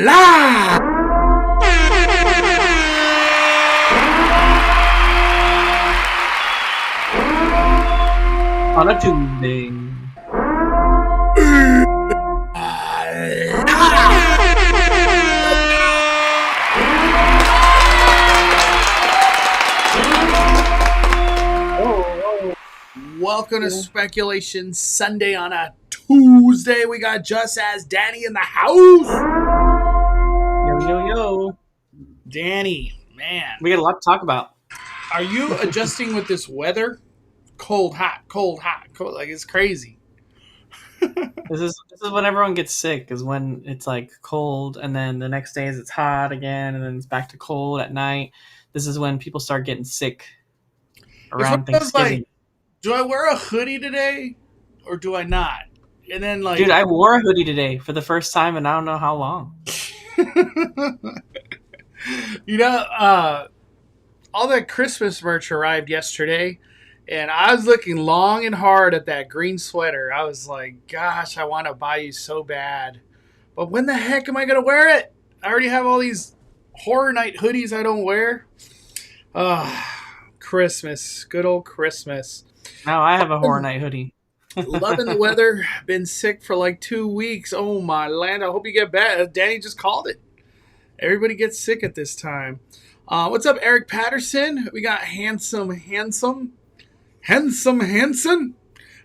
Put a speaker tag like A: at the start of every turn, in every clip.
A: live.
B: On a Tuesday.
A: Welcome to Speculation Sunday on a Tuesday. We got Just As Danny in the house.
B: Yo.
A: Danny, man.
B: We got a lot to talk about.
A: Are you adjusting with this weather? Cold, hot, cold, hot, cold. Like, it's crazy.
B: This is when everyone gets sick, is when it's like cold, and then the next day it's hot again, and then it's back to cold at night. This is when people start getting sick around Thanksgiving.
A: Like, do I wear a hoodie today or do I not? And then, like,
B: dude, I wore a hoodie today for the first time in I don't know how long.
A: You know, all that Christmas merch arrived yesterday, and I was looking long and hard at that green sweater. I was like, gosh, I want to buy you so bad. But when the heck am I going to wear it? I already have all these Horror Night hoodies I don't wear. Christmas. Good old Christmas.
B: Now I have a Horror Night hoodie.
A: Loving the weather. Been sick for like 2 weeks. Oh, my land. I hope you get better. Danny just called it. Everybody gets sick at this time. What's up, Eric Patterson? We got Handsome. We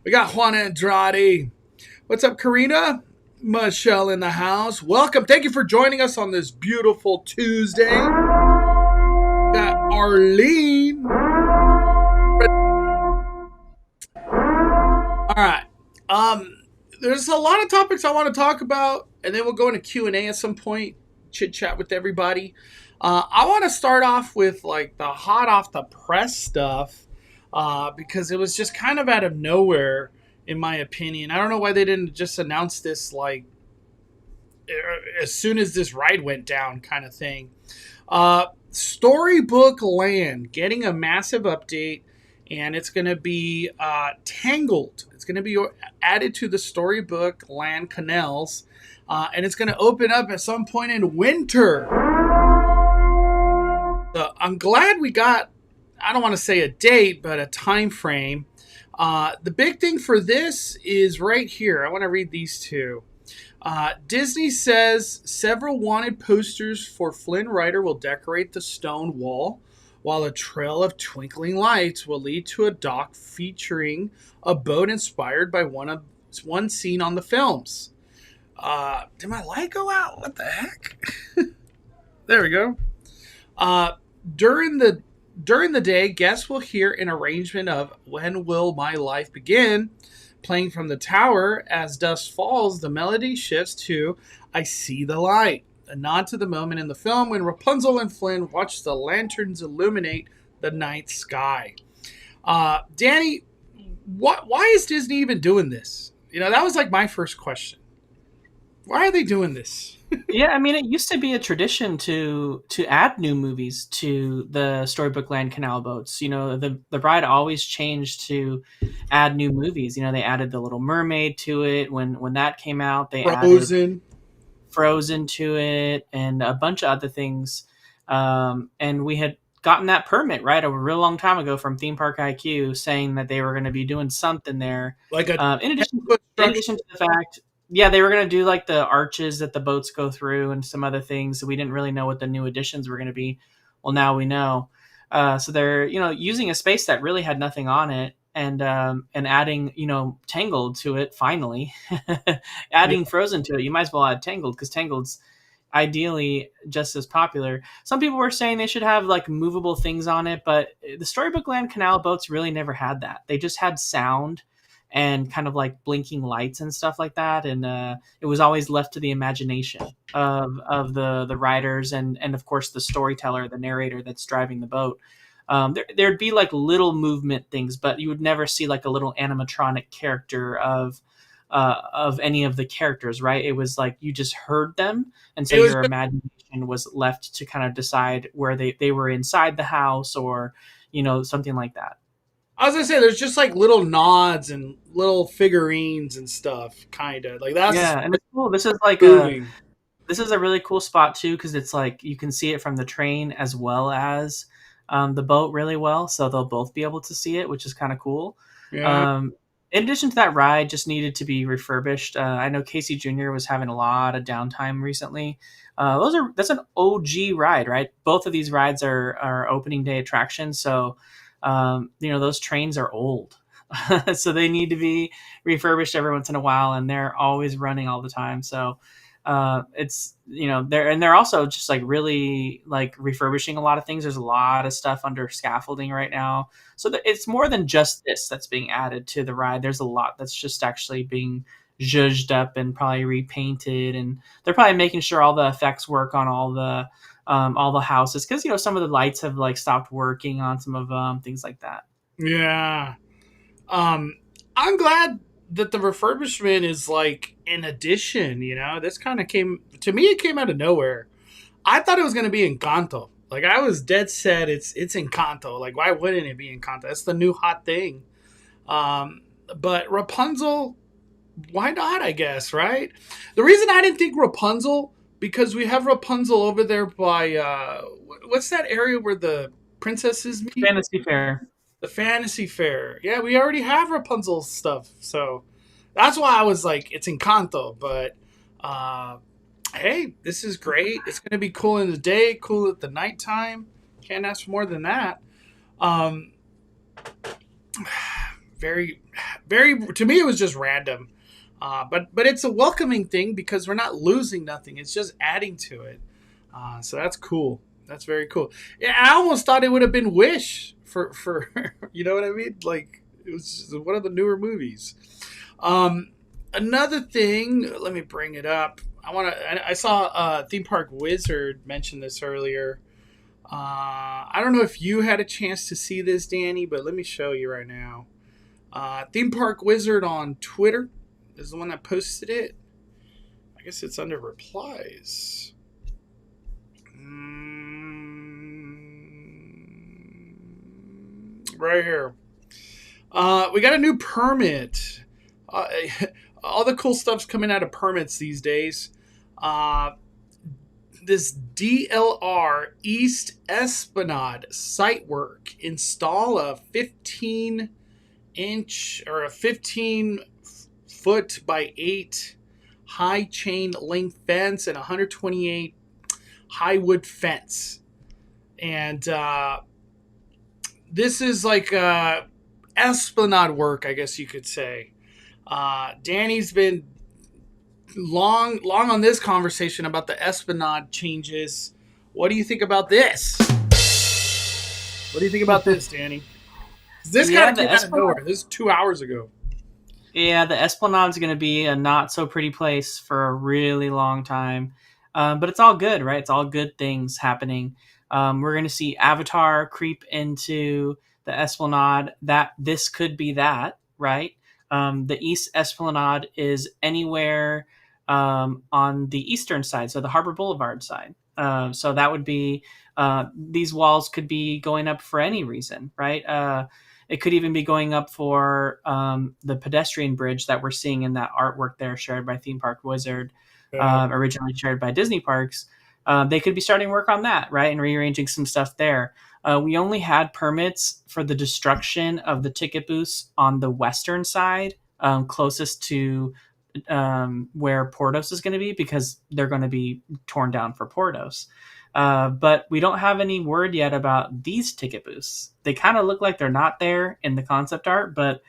A: got Juana Andrade. What's up, Karina? Michelle in the house. Welcome. Thank you for joining us on this beautiful Tuesday. We got Arlene. All right. There's a lot of topics I want to talk about, and then we'll go into Q&A at some point, chit chat with everybody. I want to start off with like the hot off the press stuff because it was just kind of out of nowhere, in my opinion. I don't know why they didn't just announce this like as soon as this ride went down, kind of thing. Storybook Land getting a massive update. And it's going to be Tangled. It's going to be added to the Storybook Land canals. And it's going to open up at some point in winter. So I'm glad we got, I don't want to say a date, but a time frame. The big thing for this is right here. I want to read these two. Disney says several wanted posters for Flynn Rider will decorate the stone wall, while a trail of twinkling lights will lead to a dock featuring a boat inspired by one scene on the films. Did my light go out? What the heck? There we go. During the day, guests will hear an arrangement of When Will My Life Begin, playing from the tower. As dusk falls, the melody shifts to I See the Light, a nod to the moment in the film when Rapunzel and Flynn watch the lanterns illuminate the night sky. Danny, why is Disney even doing this? You know, that was like my first question. Why are they doing this?
B: Yeah, I mean, it used to be a tradition to add new movies to the Storybook Land canal boats. You know, the ride always changed to add new movies. You know, they added The Little Mermaid to it when that came out. They added Frozen to it and a bunch of other things. And we had gotten that permit, right, a real long time ago from Theme Park IQ saying that they were going to be doing something there.
A: Like
B: in addition to the fact, yeah, they were going to do like the arches that the boats go through and some other things. So we didn't really know what the new additions were going to be. Well, now we know. So they're, using a space that really had nothing on it. And adding, Tangled to it, finally. Adding Frozen to it. You might as well add Tangled, because Tangled's ideally just as popular. Some people were saying they should have, like, movable things on it, but the Storybook Land canal boats really never had that. They just had sound and kind of, like, blinking lights and stuff like that, and it was always left to the imagination of the riders and, of course, the storyteller, the narrator that's driving the boat. There'd be like little movement things, but you would never see like a little animatronic character of any of the characters, right? It was like you just heard them, and so your imagination was left to kind of decide where they were inside the house or something like that.
A: I was gonna say there's just like little nods and little figurines and stuff, kind of like that's
B: and it's cool. This is like This is a really cool spot too because it's like you can see it from the train as well as the boat really well, so they'll both be able to see it, which is kind of cool.
A: Yeah.
B: Um, in addition to that, ride just needed to be refurbished. I know Casey Jr. was having a lot of downtime recently. That's an OG ride, right? Both of these rides are opening day attractions, so those trains are old. So they need to be refurbished every once in a while, and they're always running all the time. So it's they're also just like really like refurbishing a lot of things. There's a lot of stuff under scaffolding right now, so it's more than just this that's being added to the ride. There's a lot that's just actually being zhuzhed up and probably repainted, and they're probably making sure all the effects work on all the houses because some of the lights have like stopped working on some of them, things like that.
A: Yeah. I'm glad that the refurbishment is like an addition. This kind of came to me. It came out of nowhere. I thought it was going to be Encanto. Like I was dead set. It's Encanto. Like why wouldn't it be Encanto? That's the new hot thing. But Rapunzel, why not? I guess right. The reason I didn't think Rapunzel because we have Rapunzel over there by what's that area where the princesses meet?
B: Fantasy Fair.
A: The Fantasy Fair. Yeah, we already have Rapunzel stuff, so that's why I was like, it's Encanto. But hey, this is great. It's gonna be cool in the day, cool at the nighttime. Can't ask for more than that. Um, very, very. To me, it was just random. But it's a welcoming thing because we're not losing nothing. It's just adding to it. So that's cool. That's very cool. Yeah, I almost thought it would have been Wish for you know what I mean? Like it was just one of the newer movies. Another thing, let me bring it up. I saw Theme Park Wizard mention this earlier. I don't know if you had a chance to see this, Danny, but let me show you right now. Theme Park Wizard on Twitter is the one that posted it. I guess it's under replies. Right here. We got a new permit. All the cool stuff's coming out of permits these days. This DLR East Esplanade site work. Install a 15-inch or a 15-foot by 8 high chain link fence and 128 high wood fence. And this is like Esplanade work, I guess you could say. Danny's been long on this conversation about the Esplanade changes. What do you think about this? What do you think about this, Danny? This kind of came out of nowhere. This is 2 hours ago.
B: Yeah, the Esplanade's going to be a not so pretty place for a really long time. But it's all good, right? It's all good things happening. We're going to see Avatar creep into the Esplanade. That this could be that, right? The East Esplanade is anywhere on the eastern side, so the Harbor Boulevard side. So that would be these walls could be going up for any reason, right? It could even be going up for the pedestrian bridge that we're seeing in that artwork there, shared by Theme Park Wizard, originally shared by Disney Parks. They could be starting work on that, right, and rearranging some stuff there. We only had permits for the destruction of the ticket booths on the western side, closest to where Portos is going to be, because they're going to be torn down for Portos. But we don't have any word yet about these ticket booths. They kind of look like they're not there in the concept art, but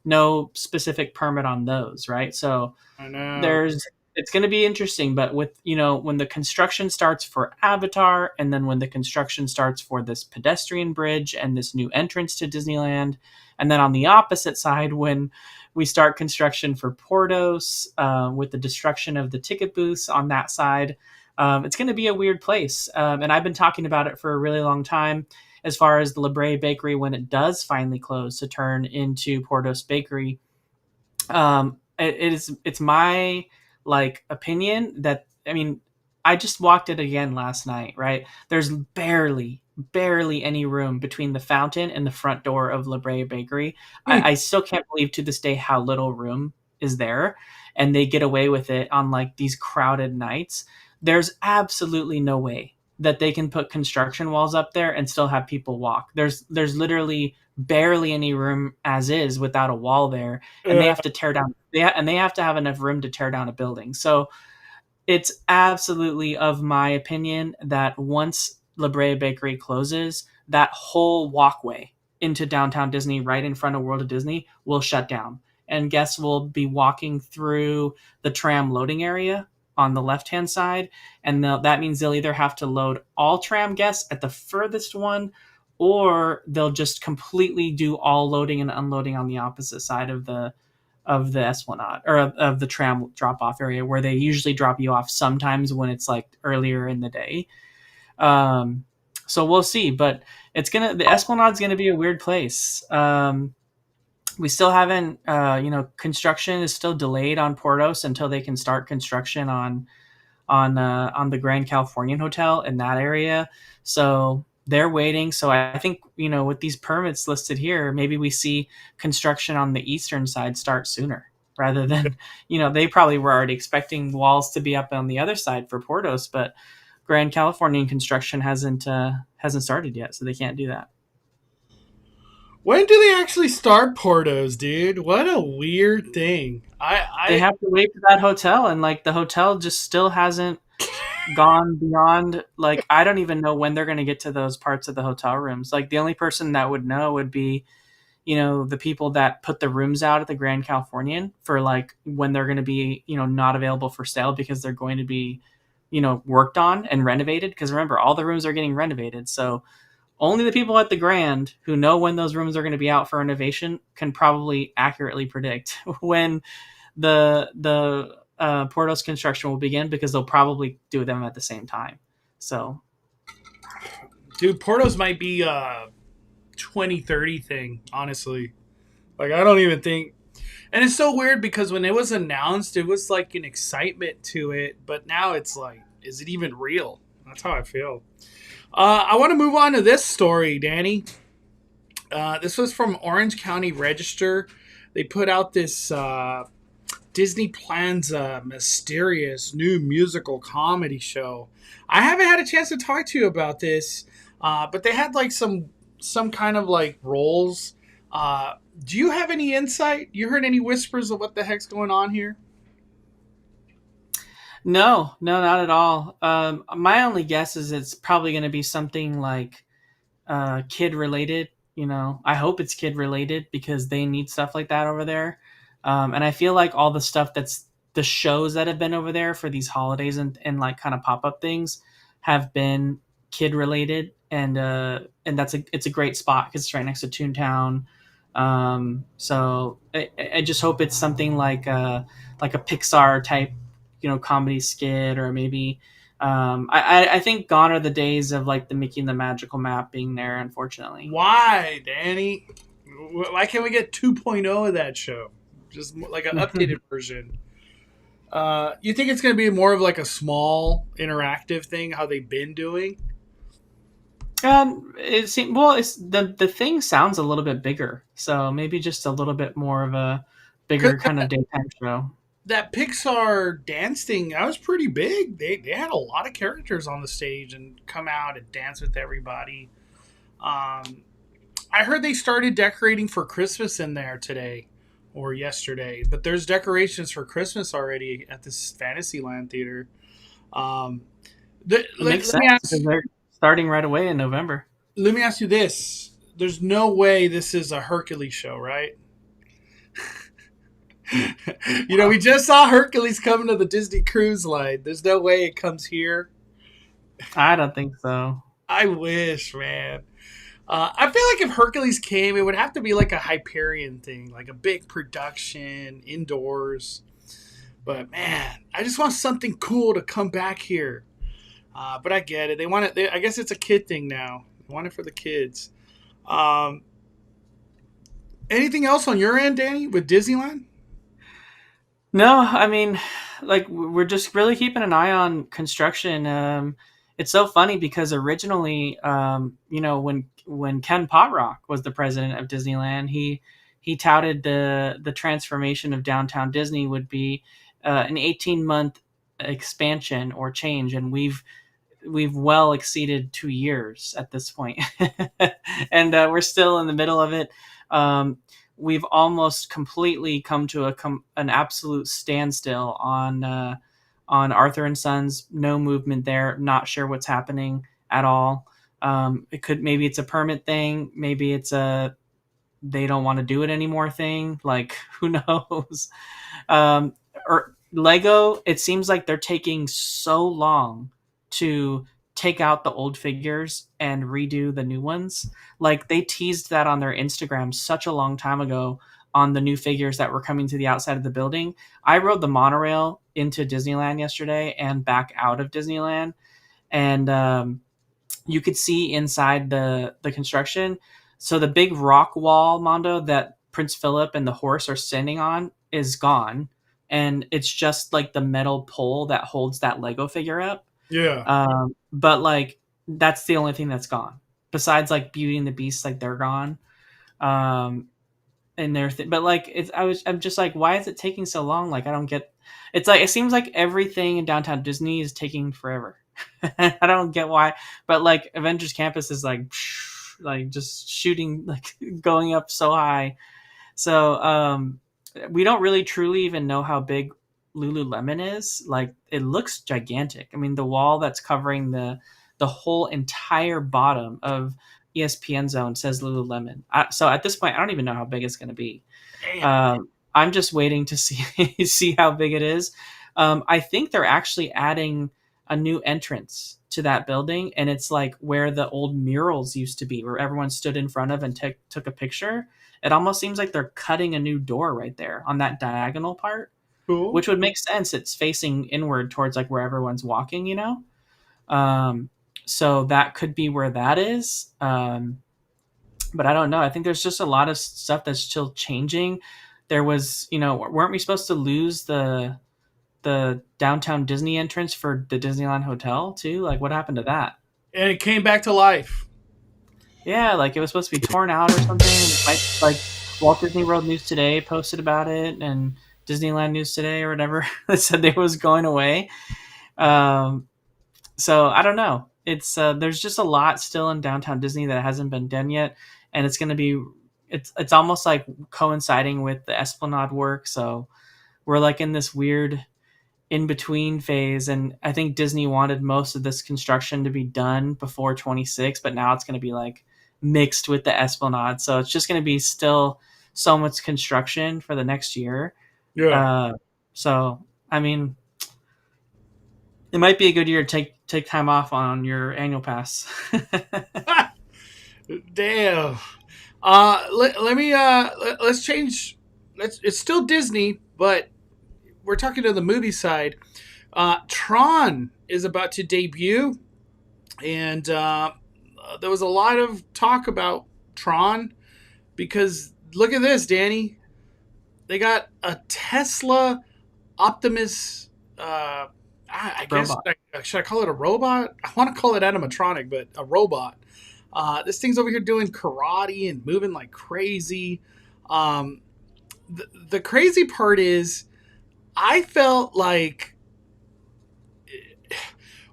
B: no specific permit on those, right? So
A: I know.
B: It's going to be interesting, but with, when the construction starts for Avatar, and then when the construction starts for this pedestrian bridge and this new entrance to Disneyland, and then on the opposite side, when we start construction for Portos, with the destruction of the ticket booths on that side, it's going to be a weird place. And I've been talking about it for a really long time, as far as the La Brea Bakery, when it does finally close to turn into Portos Bakery. It's my opinion that, I just walked it again last night, right? There's barely any room between the fountain and the front door of La Brea Bakery. I still can't believe to this day how little room is there, and they get away with it on these crowded nights. there's absolutely no way that they can put construction walls up there and still have people walk. There's literally barely any room as is without a wall there, and they have to tear down. And they have to have enough room to tear down a building. So it's absolutely of my opinion that once La Brea Bakery closes, that whole walkway into downtown Disney, right in front of World of Disney, will shut down, and guests will be walking through the tram loading area on the left hand side, and that means they'll either have to load all tram guests at the furthest one, or they'll just completely do all loading and unloading on the opposite side of the Esplanade, or of the tram drop off area, where they usually drop you off sometimes when it's like earlier in the day. So we'll see, but the Esplanade's gonna be a weird place. We still haven't, construction is still delayed on Portos until they can start construction on the Grand Californian Hotel in that area. So they're waiting. So I think, with these permits listed here, maybe we see construction on the eastern side start sooner rather than, they probably were already expecting walls to be up on the other side for Portos, but Grand Californian construction hasn't started yet, so they can't do that.
A: When do they actually start Portos, dude? What a weird thing.
B: They have to wait for that hotel, and like the hotel just still hasn't gone beyond, like, I don't even know when they're going to get to those parts of the hotel rooms. Like, the only person that would know would be, the people that put the rooms out at the Grand Californian for like when they're going to be, not available for sale because they're going to be, worked on and renovated. Because remember, all the rooms are getting renovated. So only the people at the Grand who know when those rooms are going to be out for renovation can probably accurately predict when the Portos construction will begin, because they'll probably do them at the same time. So,
A: dude, Portos might be a 2030 thing, honestly. Like, I don't even think. And it's so weird because when it was announced, it was like an excitement to it, but now it's like, is it even real? That's how I feel. I want to move on to this story, Danny. This was from Orange County Register. They put out this Disney plans a mysterious new musical comedy show. I haven't had a chance to talk to you about this, but they had like some kind of like roles. Do you have any insight? You heard any whispers of what the heck's going on here?
B: No, not at all. My only guess is it's probably going to be something like kid related. I hope it's kid related because they need stuff like that over there. And I feel like all the stuff that's the shows that have been over there for these holidays and like kind of pop up things have been kid related, and it's a great spot because it's right next to Toontown. So I just hope it's something like a Pixar type, comedy skit, or maybe I think gone are the days of like the Mickey and the Magical Map being there, unfortunately.
A: Why, Danny? Why can't we get 2.0 of that show? Just like an updated version. You think it's going to be more of like a small interactive thing, how they've been doing?
B: It's the thing sounds a little bit bigger, so maybe just a little bit more of a bigger kind of daytime show.
A: That Pixar dance thing, that was pretty big. They had a lot of characters on the stage and come out and dance with everybody. I heard they started decorating for Christmas in there today or yesterday, but there's decorations for Christmas already at this Fantasyland theater.
B: Makes sense because they're starting right away in November.
A: Let me ask you this: there's no way this is a Hercules show, right? We just saw Hercules coming to the Disney Cruise Line. There's no way it comes here.
B: I don't think so.
A: I wish, man. I feel like if Hercules came, it would have to be like a Hyperion thing, like a big production, indoors. But man, I just want something cool to come back here. But I get it. They want it. I guess it's a kid thing now. They want it for the kids. Anything else on your end, Danny, with Disneyland?
B: No, I mean, like, we're just really keeping an eye on construction. It's so funny because originally, when Ken Potrock was the president of Disneyland, he touted the transformation of downtown Disney would be an 18-month expansion or change, and we've well exceeded 2 years at this point. And we're still in the middle of it. We've almost completely come to an absolute standstill on Arthur and Sons. No movement there. Not sure what's happening at all. Maybe it's a permit thing. Maybe it's a they don't want to do it anymore thing. Like, who knows? Or Lego, it seems like they're taking so long to take out the old figures and redo the new ones. Like, they teased that on their Instagram such a long time ago on the new figures that were coming to the outside of the building. I rode the monorail into Disneyland yesterday and back out of Disneyland, and you could see inside the construction. So the big rock wall, Mondo, that Prince Philip and the horse are standing on is gone, and it's just like the metal pole that holds that Lego figure up.
A: Yeah.
B: But like, that's the only thing that's gone. Besides like Beauty and the Beast, like, they're gone. And but like, I'm just like, why is it taking so long? Like, I don't get. It's like, it seems like everything in downtown Disney is taking forever. I don't get why, but like Avengers Campus is like just shooting, like going up so high. So we don't really truly even know how big Lululemon is. Like, it looks gigantic. I mean, the wall that's covering the whole entire bottom of ESPN Zone says Lululemon. So at this point, I don't even know how big it's going to be. I'm just waiting to see how big it is. I think they're actually adding a new entrance to that building, and it's like where the old murals used to be, where everyone stood in front of and took a picture. It almost seems like they're cutting a new door right there on that diagonal part. Cool. Which would make sense. It's facing inward towards like where everyone's walking, you know? So that could be where that is. But I don't know. I think there's just a lot of stuff that's still changing. There was, weren't we supposed to lose the downtown Disney entrance for the Disneyland Hotel too? Like, what happened to that?
A: And it came back to life.
B: Yeah, like, it was supposed to be torn out or something. Like Walt Disney World News Today posted about it, and Disneyland News Today or whatever that said it was going away. So I don't know. It's there's just a lot still in downtown Disney that hasn't been done yet, and it's going to be. It's almost like coinciding with the Esplanade work. So we're like in this weird in between phase, and I think Disney wanted most of this construction to be done before 26, but now it's going to be like mixed with the Esplanade, so it's just going to be still so much construction for the next year.
A: Yeah.
B: So I mean, it might be a good year to take time off on your annual pass.
A: Damn. Let's change. It's still Disney, but we're talking to the movie side. Tron is about to debut, and there was a lot of talk about Tron because look at this, Danny. They got a Tesla Optimus. I guess should I call it a robot? I want to call it animatronic, but a robot. This thing's over here doing karate and moving like crazy. The crazy part is, I felt like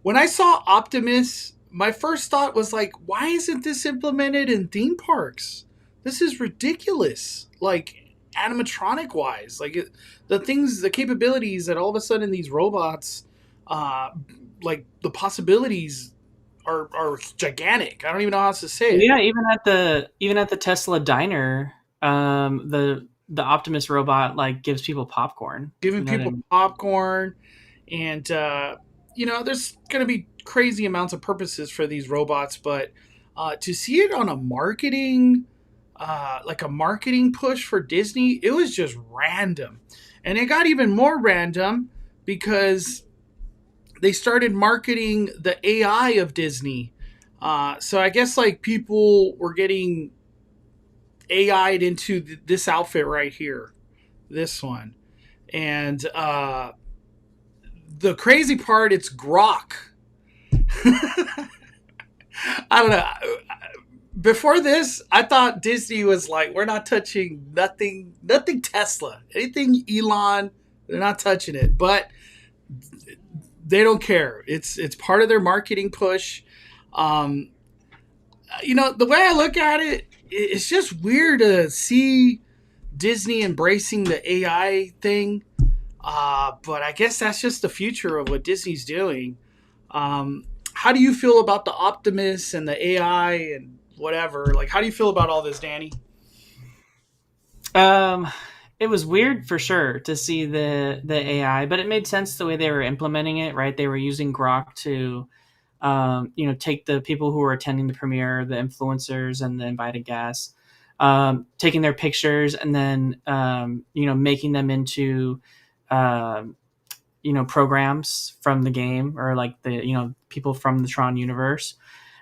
A: when I saw Optimus, my first thought was like, why isn't this implemented in theme parks? This is ridiculous. Like, animatronic wise, like the capabilities that all of a sudden these robots, like the possibilities are gigantic. I don't even know how else to say it.
B: Yeah, even at the Tesla diner, the Optimus robot like gives people popcorn.
A: Giving people popcorn, and there's going to be crazy amounts of purposes for these robots, but to see it on a marketing push for Disney, it was just random. And it got even more random because they started marketing the AI of Disney. So I guess like people were getting AI'd into this outfit right here, this one. And the crazy part, it's Grok. I don't know. Before this, I thought Disney was like, we're not touching nothing Tesla. Anything Elon, they're not touching it. But They don't care. It's part of their marketing push. Um, the way I look at it, it's just weird to see Disney embracing the AI thing. But I guess that's just the future of what Disney's doing. How do you feel about the Optimus and the AI and whatever? Like, how do you feel about all this, Danny?
B: Um, it was weird for sure to see the AI, but it made sense the way they were implementing it. Right, they were using Grok to, take the people who were attending the premiere, the influencers and the invited guests, taking their pictures and then making them into um, programs from the game or like the people from the Tron universe.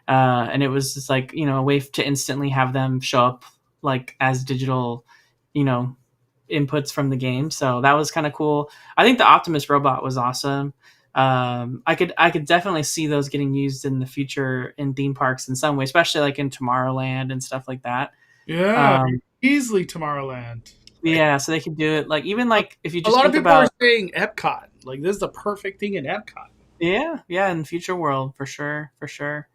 B: And it was just like a way to instantly have them show up like as digital, you know, inputs from the game. So that was kind of cool. I think the Optimus robot was awesome. I could definitely see those getting used in the future in theme parks in some way, especially like in Tomorrowland and stuff like that.
A: Yeah,
B: Um,
A: easily Tomorrowland. Like,
B: yeah, so they could do it like even like if you
A: a
B: just
A: lot of
B: think
A: people are
B: about.
A: saying Epcot. Like, this is the perfect thing in Epcot.
B: Yeah, yeah, in the future world for sure, for sure.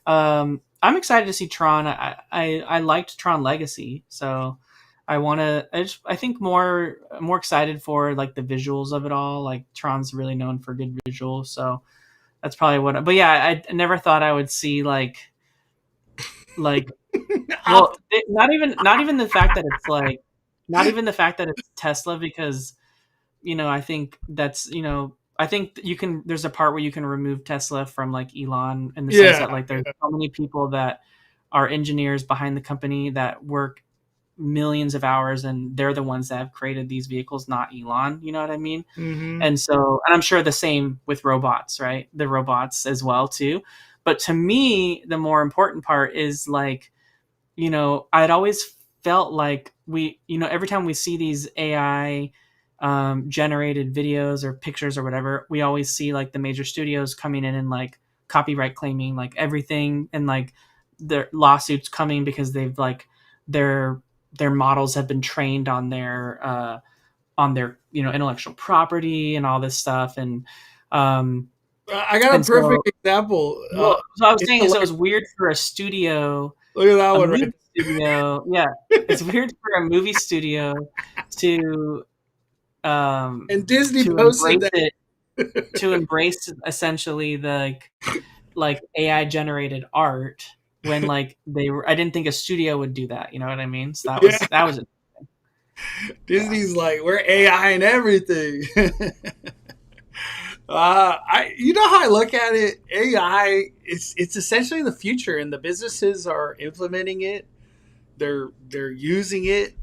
B: I'm excited to see Tron. I liked Tron Legacy, so I want to. I think more excited for like the visuals of it all. Like Tron's really known for good visuals, so that's probably what. But yeah, I never thought I would see like well, not even the fact that it's like not even the fact that it's Tesla because I think that's I think that you can. There's a part where you can remove Tesla from like Elon in the sense that
A: Yeah,
B: like there's so many people that are engineers behind the company that work millions of hours and they're the ones that have created these vehicles, not Elon. You know what I mean?
A: hmm
B: And I'm sure the same with robots, right? The robots as well too. But to me, the more important part is like I'd always felt like every time we see these AI generated videos or pictures or whatever, we always see like the major studios coming in and like copyright claiming like everything and like their lawsuits coming because they've like their their models have been trained on their intellectual property and all this stuff um
A: I got a
B: and so
A: perfect example.
B: so I was
A: It's
B: saying so it was
A: hilarious.
B: weird for a studio,
A: Look at that
B: a
A: one
B: movie
A: right
B: studio. Yeah, it's weird for a movie studio to um
A: and Disney
B: to
A: posted
B: embrace
A: that.
B: it, to embrace essentially the like AI generated art when like they were. I didn't think a studio would do that. You know what I mean? So
A: Yeah,
B: that was it. Yeah.
A: Disney's like, we're AI and everything. You know how I look at it. AI, it's essentially the future, and the businesses are implementing it. They're using it.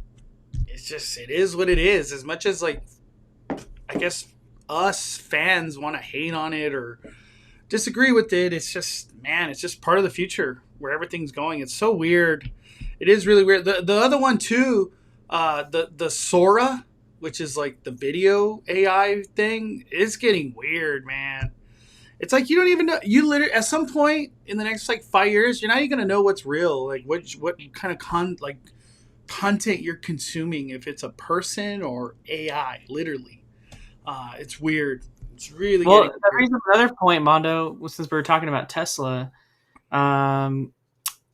A: It is what it is. As much as like, I guess us fans want to hate on it or disagree with it, it's just, man, it's just part of the future where everything's going. It's so weird. It is really weird. The other one too, the Sora, which is like the video AI thing, is getting weird, man. It's like you don't even know. You literally at some point in the next like 5 years, you're not even gonna know what's real, like what kind of content you're consuming, if it's a person or AI. Literally, it's weird. It's really
B: Well,
A: getting
B: that
A: weird.
B: brings up another point, Mondo. Since we were talking about Tesla, um,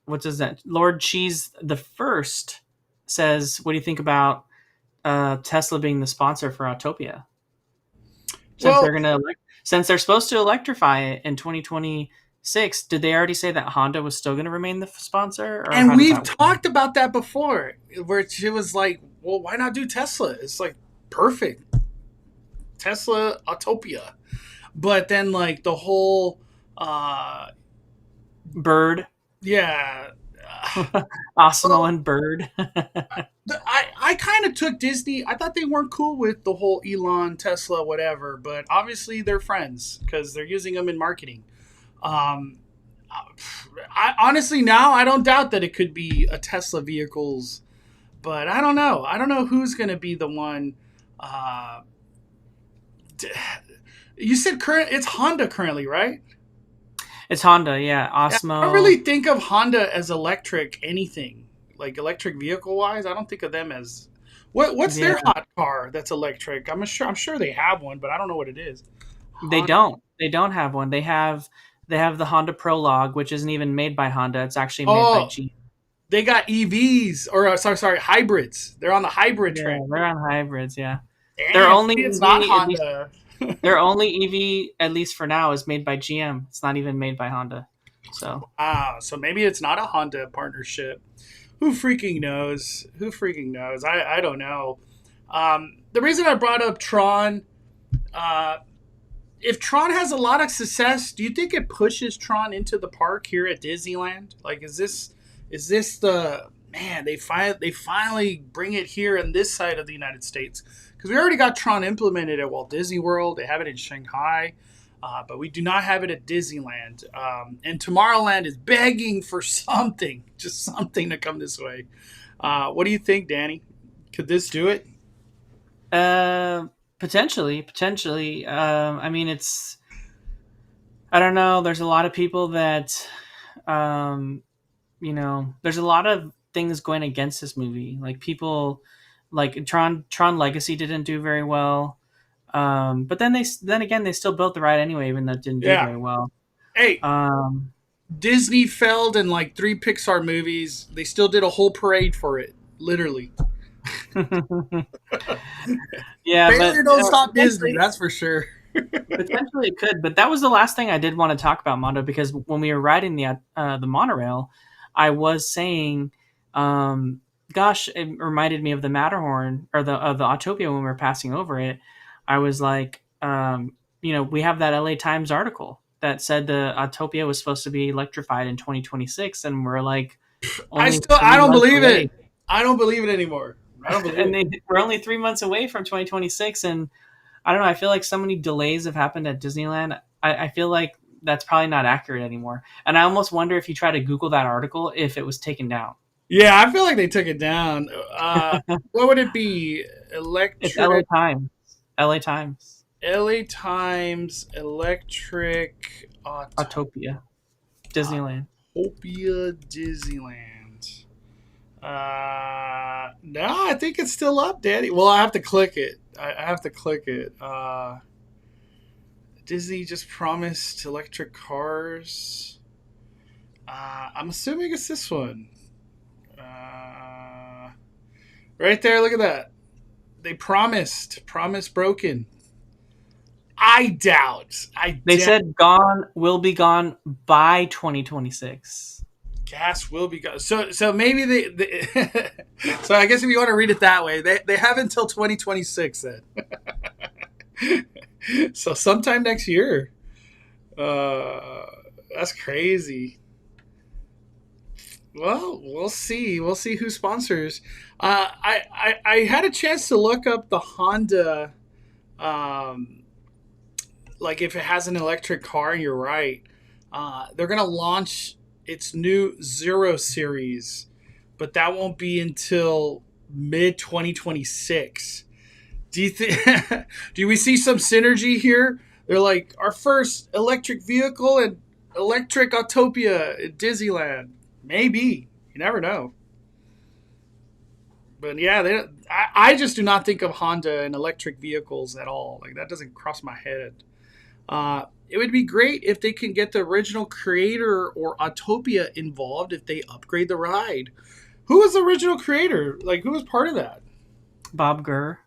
B: what does that? Lord Cheese the First says, "What do you think about Tesla being the sponsor for Autopia? Since
A: Well,
B: they're since they're supposed to electrify it in 2026, did they already say that Honda was still going to remain the sponsor, or
A: and
B: how does
A: we've
B: that work?"
A: talked about that before, where she was like, "Well, why not do Tesla?" It's like perfect Tesla Autopia, but then like the whole, uh,
B: Bird,
A: yeah.
B: Osmo
A: Well,
B: and Bird.
A: I kind of took Disney. I thought they weren't cool with the whole Elon, Tesla, whatever, but obviously they're friends because they're using them in marketing. Um, I honestly now I don't doubt that it could be a Tesla vehicles, but I don't know. I don't know who's going to be the one. Uh, you said current. It's Honda currently, right?
B: It's Honda, yeah.
A: Yeah, I don't
B: Osmo.
A: really think of Honda as electric anything, like electric vehicle wise. I don't think of them as what's
B: Yeah.
A: their hot car that's electric. I'm sure they have one, but I don't know what it is.
B: They don't. They don't have one. They have the Honda Prologue, which isn't even made by Honda. It's actually made by
A: Oh,
B: Jeep.
A: they got EVs or sorry, hybrids. They're on the hybrid
B: Yeah,
A: train.
B: they're on hybrids. Yeah, their
A: Damn,
B: only
A: maybe it's not
B: EV, at least
A: Honda.
B: their only EV, at least for now, is made by GM. It's not even made by Honda. So
A: So maybe it's not a Honda partnership. Who freaking knows? Who freaking knows? I don't know. The reason I brought up Tron, uh, if Tron has a lot of success, do you think it pushes Tron into the park here at Disneyland? Like, is this the man? They finally bring it here on this side of the United States because we already got Tron implemented at Walt Disney World. They have it in Shanghai. But we do not have it at Disneyland. And Tomorrowland is begging for something, just something to come this way. What do you think, Danny? Could this do it?
B: potentially. I mean, it's I don't know. There's a lot of people that, um, there's a lot of things going against this movie. Like people, like Tron Legacy didn't do very well. But then again, they still built the ride anyway, even though it didn't do
A: Yeah.
B: very well.
A: Hey,
B: Um,
A: Disney failed in like 3 Pixar movies. They still did a whole parade for it, literally.
B: yeah, but
A: Failure don't stop Disney, that's for sure.
B: potentially it could. But that was the last thing I did want to talk about, Mondo, because when we were riding the monorail, I was saying, gosh, it reminded me of the Matterhorn or the Autopia when we were passing over it. I was like, we have that LA Times article that said the Autopia was supposed to be electrified in 2026, and we're like only
A: I
B: three
A: don't
B: months
A: believe
B: away.
A: it. I don't believe it anymore. I don't believe
B: And
A: it.
B: we're only 3 months away from 2026, and I don't know. I feel like so many delays have happened at Disneyland. I feel like that's probably not accurate anymore. And I almost wonder if you try to Google that article, if it was taken down.
A: Yeah, I feel like they took it down. What would it be?
B: It's LA
A: Electric
B: Times. LA Times.
A: LA Times Electric
B: Autopia. Disneyland.
A: Autopia Disneyland. No, I think it's still up, Daddy. Well, I have to click it. I have to click it. Disney just promised electric cars. I'm assuming it's this one. Right there, look at that. They promised. Promise broken. I doubt.
B: They said will be gone by 2026.
A: Gas will be gone. So maybe they so I guess if you want to read it that way, they have until 2026 then. So sometime next year. That's crazy. Well, we'll see. We'll see who sponsors. I had a chance to look up the Honda, um, like if it has an electric car. And you're right. They're gonna launch its new Zero series, but that won't be until mid 2026. Do you think? Do we see some synergy here? They're like our first electric vehicle and electric Autopia at Disneyland. Maybe, you never know. But yeah, I just do not think of Honda and electric vehicles at all. Like that doesn't cross my head. It would be great if they can get the original creator or Autopia involved if they upgrade the ride. Who was the original creator? Like who was part of that?
B: Bob Gurr.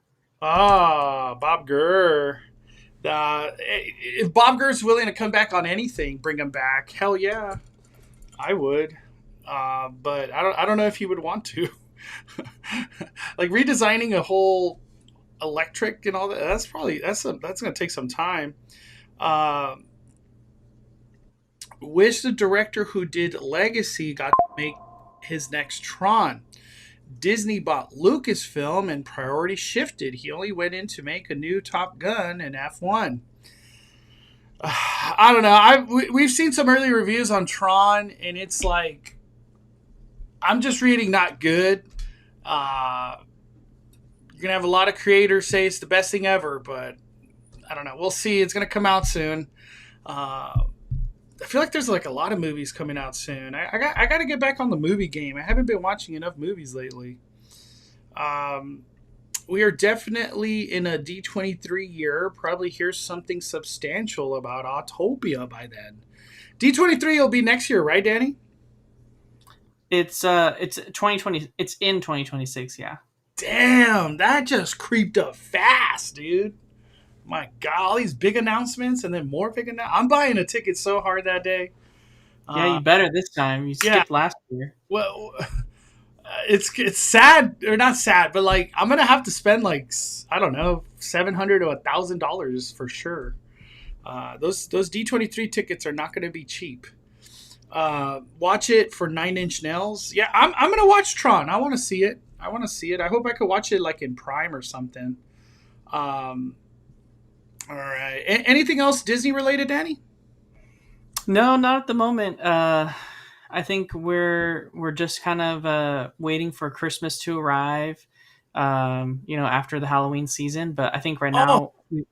A: Bob Gurr. If Bob Gurr's willing to come back on anything, bring him back. Hell yeah, I would. But I don't know if he would want to. Like redesigning a whole electric and all that. That's going to take some time. Uh, Wish the director who did Legacy got to make his next Tron. Disney bought Lucasfilm and priority shifted. He only went in to make a new Top Gun and F1. I don't know. We've seen some early reviews on Tron, and it's like I'm just reading not good. You're gonna have a lot of creators say it's the best thing ever, but I don't know. We'll see. It's gonna come out soon. I feel like there's like a lot of movies coming out soon. I got to get back on the movie game. I haven't been watching enough movies lately. we are definitely in a D23 year. Probably hear something substantial about Autopia by then. D23 will be next year, right, Danny?
B: It's 2020. It's in 2026. Yeah.
A: Damn, that just creeped up fast, dude. My God, all these big announcements and then more big announcements. I'm buying a ticket so hard that day.
B: Yeah, you better this time. You
A: Yeah.
B: skipped last year.
A: Well, it's sad or not sad, but like I'm gonna have to spend like I don't know $700 to $1,000 for sure. Those D23 tickets are not gonna be cheap. Watch it for Nine Inch Nails. Yeah, I'm gonna watch Tron. I want to see it. I hope I could watch it like in Prime or something. All right. Anything else Disney related, Danny?
B: No, not at the moment. I think we're just kind of waiting for Christmas to arrive. After the Halloween season. But I think right
A: Oh,
B: now.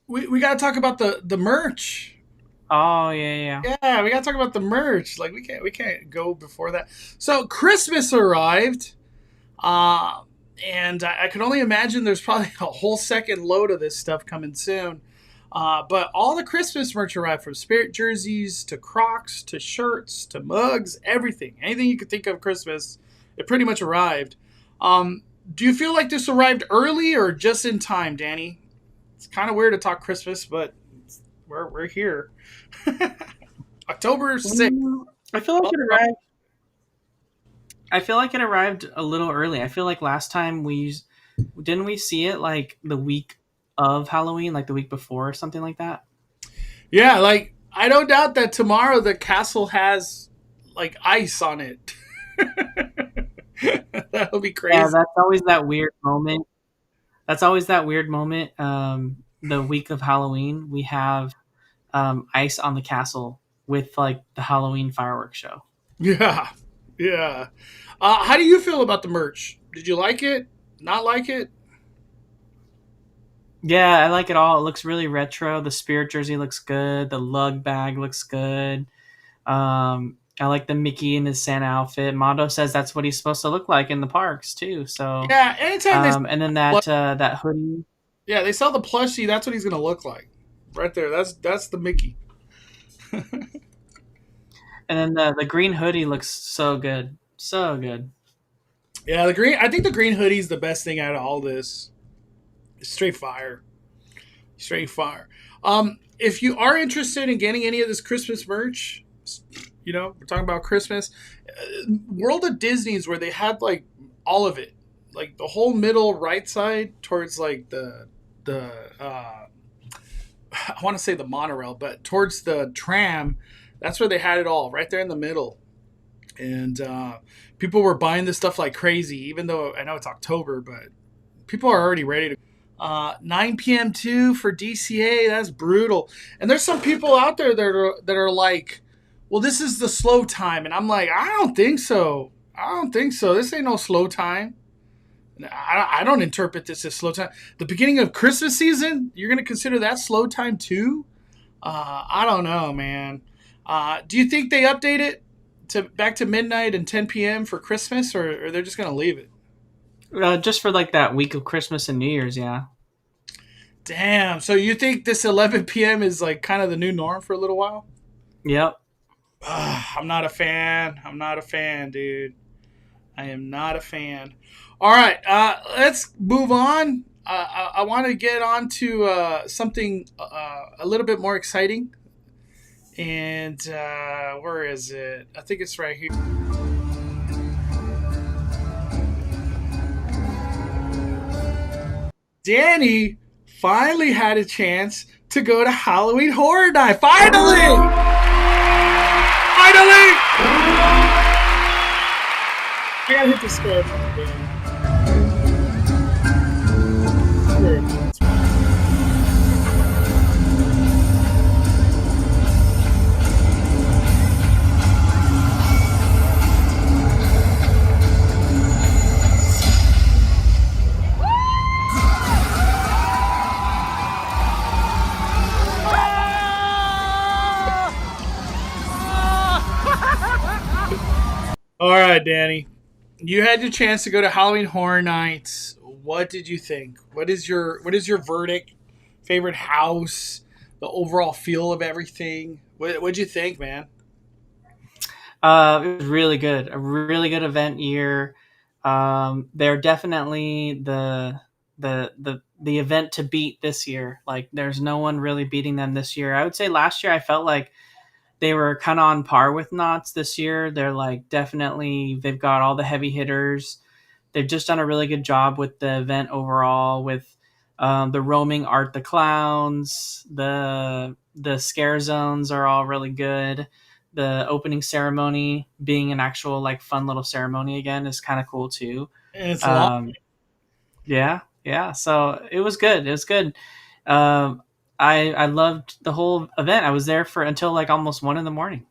A: we got to talk about the merch.
B: Oh yeah.
A: Yeah, we got to talk about the merch. Like we can't go before that. So Christmas arrived, and I can only imagine there's probably a whole second load of this stuff coming soon. But all the Christmas merch arrived, from Spirit jerseys to Crocs to shirts to mugs, everything, anything you could think of Christmas, it pretty much arrived. Do you feel like this arrived early or just in time, Danny? It's kind of weird to talk Christmas, but we're here. October 6th.
B: I feel like it arrived. I feel like it arrived a little early. I feel like last time we see it like the week of Halloween, like the week before or something like that.
A: Yeah, like I don't doubt that tomorrow the castle has like ice on it. That'll be crazy.
B: Yeah, that's always that weird moment. The week of Halloween, we have ice on the castle with like the Halloween fireworks show.
A: Yeah. How do you feel about the merch? Did you like it? Not like it?
B: Yeah, I like it all. It looks really retro. The Spirit jersey looks good. The lug bag looks good. I like the Mickey in his Santa outfit. Mondo says that's what he's supposed to look like in the parks too. So
A: yeah, anytime
B: and then that hoodie.
A: Yeah, they sell the plushie. That's what he's gonna look like, right there. That's the Mickey.
B: And then the green hoodie looks so good, so good.
A: Yeah, the green. I think the green hoodie is the best thing out of all this. Straight fire. If you are interested in getting any of this Christmas merch, we're talking about Christmas. World of Disney is where they had like all of it, like the whole middle right side towards like the I want to say the monorail, but towards the tram. That's where they had it all, right there in the middle. And people were buying this stuff like crazy, even though I know it's October, but people are already ready to. 9 p.m. too for DCA. That's brutal. And there's some people out there that are like, well, this is the slow time. And I'm like, I don't think so. This ain't no slow time. I don't interpret this as slow time. The beginning of Christmas season, you're going to consider that slow time too? I don't know, man. Do you think they update it back to midnight and 10 p.m. for Christmas, or they're just going to leave it?
B: Just for like that week of Christmas and New Year's, yeah.
A: Damn. So you think this 11 p.m. is like kind of the new norm for a little while?
B: Yep.
A: I'm not a fan, dude. I am not a fan. All right, let's move on. I want to get on to something a little bit more exciting. And where is it? I think it's right here. Danny finally had a chance to go to Halloween Horror Night. Finally! I gotta hit the square button again. All right, Danny. You had your chance to go to Halloween Horror Nights. What did you think? What is your verdict? Favorite house? The overall feel of everything? What'd you think, man?
B: It was really good. A really good event year. They're definitely the event to beat this year. Like, there's no one really beating them this year. I would say last year I felt like they were kind of on par with Knott's. This year they're like definitely they've got all the heavy hitters. They've just done a really good job with the event overall, with the roaming art, the clowns, the scare zones are all really good. The opening ceremony being an actual like fun little ceremony again is kind of cool too.
A: And it's long.
B: Um, yeah, yeah. So it was good. It was good. Um, I loved the whole event. I was there for until like almost 1 a.m.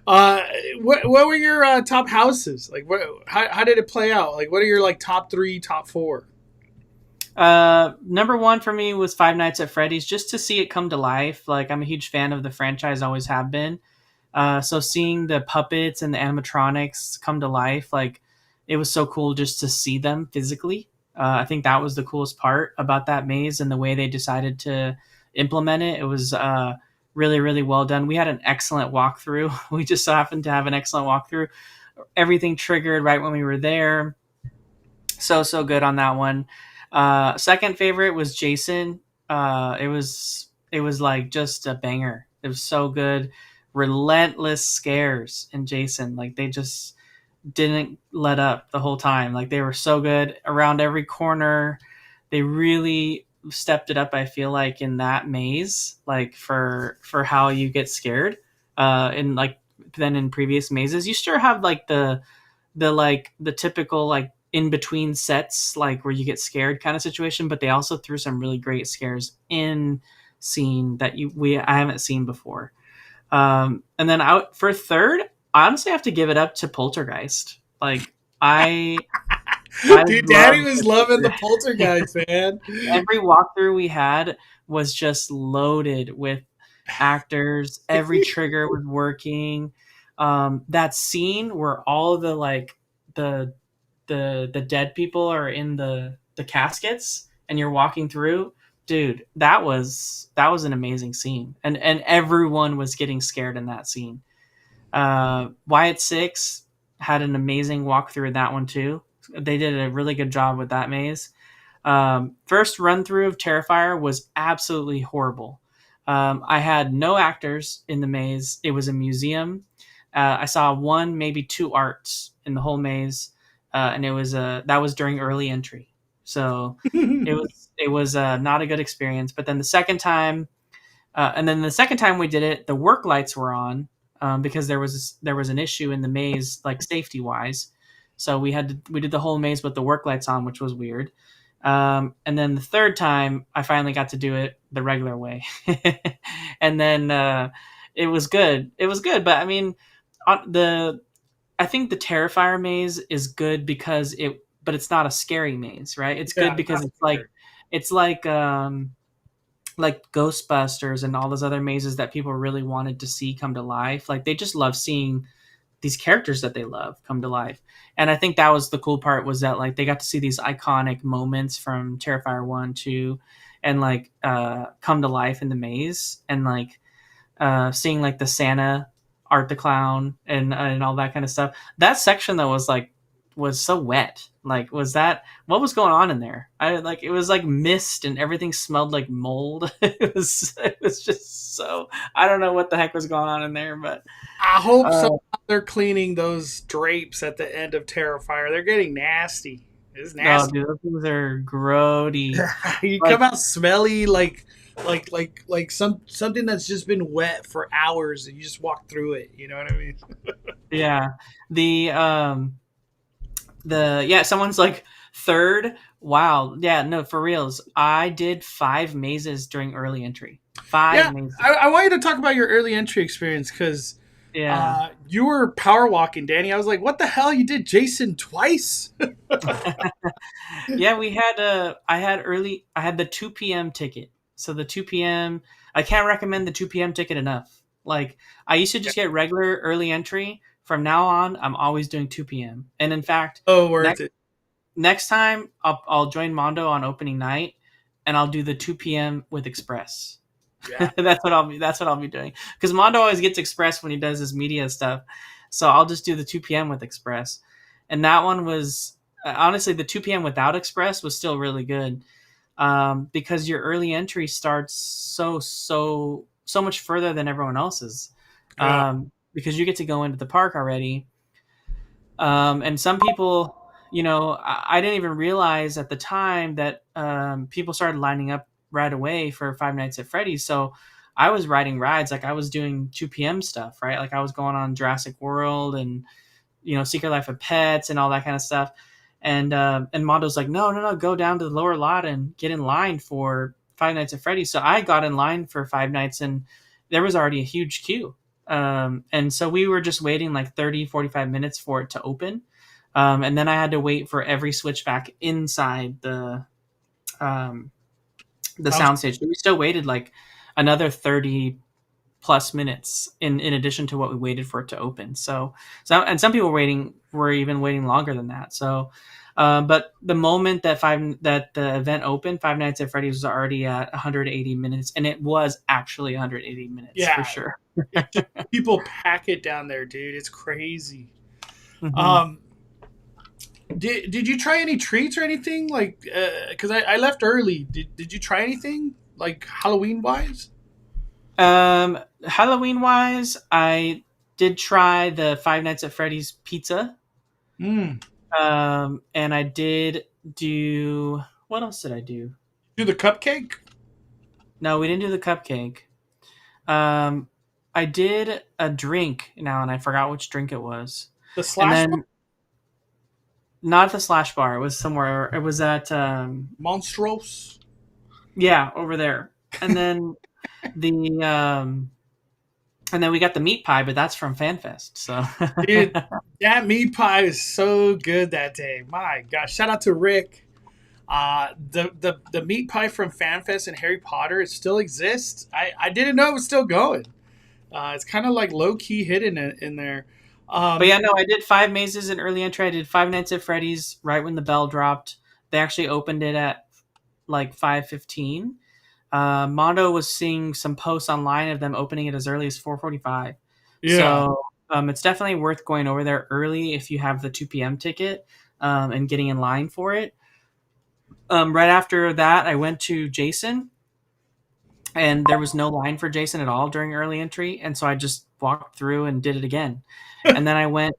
A: uh, what were your top houses? Like, how did it play out? Like, what are your like top three, top four?
B: Number one for me was Five Nights at Freddy's, just to see it come to life. Like, I'm a huge fan of the franchise, always have been. So seeing the puppets and the animatronics come to life, like, it was so cool just to see them physically. I think that was the coolest part about that maze and the way they decided to implement it. It was really, really well done. We had an excellent walkthrough. We just so happened to have an excellent walkthrough. Everything triggered right when we were there. So good on that one. Second favorite was Jason. It was like just a banger. It was so good. Relentless scares in Jason. Like, they just didn't let up the whole time. Like, they were so good around every corner. They really stepped it up, I feel like, in that maze, like for how you get scared. In like than in previous mazes. You sure have like the typical like in between sets, like where you get scared kind of situation, but they also threw some really great scares in scene that I haven't seen before. And then out for third, I honestly have to give it up to Poltergeist. Like, I
A: Dude, Daddy
B: loved
A: was loving the Poltergeist, man.
B: every walkthrough we had was just loaded with actors. Every trigger was working. That scene where all of the like the dead people are in the caskets and you're walking through, dude, that was an amazing scene, and everyone was getting scared in that scene. Wyatt Six had an amazing walkthrough in that one too. They did a really good job with that maze. First run through of Terrifier was absolutely horrible. I had no actors in the maze. It was a museum. I saw one, maybe two arts in the whole maze, and that was during early entry. So it was not a good experience. But then the second time we did it, the work lights were on, because there was an issue in the maze, like safety wise. So we did the whole maze with the work lights on, which was weird. And then the third time, I finally got to do it the regular way, and then it was good. It was good, but I mean, I think the Terrifier maze is good but it's not a scary maze, right? It's
A: Yeah,
B: good because
A: not
B: it's like Ghostbusters and all those other mazes that people really wanted to see come to life. Like, they just love seeing these characters that they love come to life. And I think that was the cool part, was that like they got to see these iconic moments from Terrifier 1, 2, and like come to life in the maze, and like seeing like the Santa Art the Clown and all that kind of stuff. That section though was so wet. Like, what was going on in there? It was like mist and everything smelled like mold. It was just so, I don't know what the heck was going on in there, but
A: I hope
B: uh,
A: somehow they're cleaning those drapes at the end of Terrifier. They're getting nasty. It's
B: no,
A: nasty.
B: dude, those things are grody.
A: You
B: Like,
A: come out smelly, like something that's just been wet for hours, and you just walk through it. You know what I mean?
B: yeah, the someone's like third. Wow, yeah, no, for reals. I did 5 mazes during early entry. Five
A: Yeah,
B: mazes.
A: I want you to talk about your early entry experience, because
B: Yeah.
A: you were power walking, Danny. I was like, what the hell? You did Jason twice?
B: Yeah, I had the 2 p.m. ticket. So the 2 p.m. I can't recommend the 2 p.m. ticket enough. Like, I used to just get regular early entry from now on, I'm always doing 2 p.m. And in fact,
A: Oh, worth
B: next
A: it.
B: next time I'll join Mondo on opening night, and I'll do the 2 p.m. with Express.
A: Yeah.
B: That's what I'll be doing, because Mondo always gets Express when he does his media stuff. So I'll just do the 2 p.m. with Express, and that one was honestly, the 2 p.m. without Express was still really good, because your early entry starts so much further than everyone else's,
A: Yeah.
B: because you get to go into the park already. And some people, I didn't even realize at the time that people started lining up right away for Five Nights at Freddy's. So I was riding rides, like I was doing 2 p.m. stuff, right? Like I was going on Jurassic World and Secret Life of Pets and all that kind of stuff. And Mondo's like, no, go down to the lower lot and get in line for Five Nights at Freddy's. So I got in line for Five Nights, and there was already a huge queue. And so we were just waiting like 30, 45 minutes for it to open. And then I had to wait for every switchback inside the soundstage. We still waited like another 30 plus minutes in addition to what we waited for it to open. So and some people were even waiting longer than that. So, but the moment that the event opened, Five Nights at Freddy's was already at 180 minutes, and it was actually 180 minutes for
A: Yeah.
B: sure.
A: People pack it down there, dude. It's crazy.
B: Mm-hmm.
A: Did you try any treats or anything? Like, because I left early. Did you try anything like Halloween wise?
B: Halloween wise, I did try the Five Nights at Freddy's pizza.
A: Mm.
B: And I did do, what else did I do?
A: Do the cupcake?
B: No, we didn't do the cupcake. I did a drink now, and I forgot which drink it was.
A: The
B: And
A: slash
B: then not at the Slash Bar. It was somewhere. It was at
A: Monstrose.
B: yeah, over there. And then the and then we got the meat pie, but that's from FanFest. So
A: Dude, that meat pie is so good that day. My gosh! Shout out to Rick. The meat pie from FanFest and Harry Potter, it still exists. I didn't know it was still going. It's kind of like low key hidden in there.
B: But yeah, no, I did 5 mazes in early entry. I did Five Nights at Freddy's right when the bell dropped. They actually opened it at like 5:15. Mondo was seeing some posts online of them opening it as early as 4:45.
A: Yeah.
B: So it's definitely worth going over there early if you have the 2 p.m. ticket, and getting in line for it. Right after that, I went to Jason, and there was no line for Jason at all during early entry, and so I just walked through and did it again. And then I went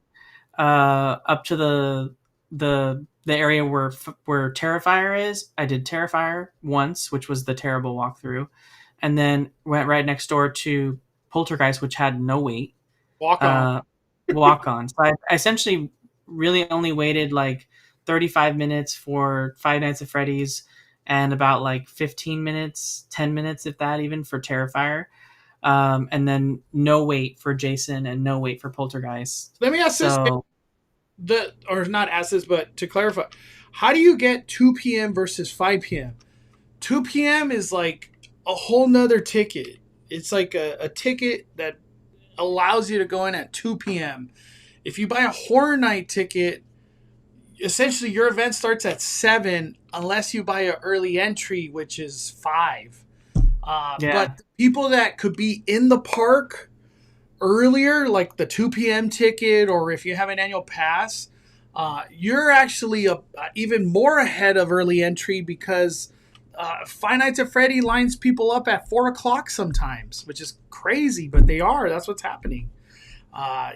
B: up to the area where Terrifier is. I did Terrifier once, which was the terrible walkthrough, and then went right next door to Poltergeist, which had no wait.
A: Walk on.
B: Walk on. So I essentially really only waited like 35 minutes for Five Nights at Freddy's, and about like 15 minutes, 10 minutes, if that even, for Terrifier. And then no wait for Jason and no wait for Poltergeist.
A: Let me ask this. Or not ask this, but to clarify, how do you get 2 p.m. versus 5 p.m.? 2 p.m. is like a whole nother ticket. It's like a ticket that allows you to go in at 2 p.m. If you buy a Horror Night ticket, essentially your event starts at 7 unless you buy an early entry, which is 5. But people that could be in the park earlier, like the 2 p.m. ticket, or if you have an annual pass, you're actually even more ahead of early entry, because Five Nights at Freddy lines people up at 4 o'clock sometimes, which is crazy, but they are. That's what's happening.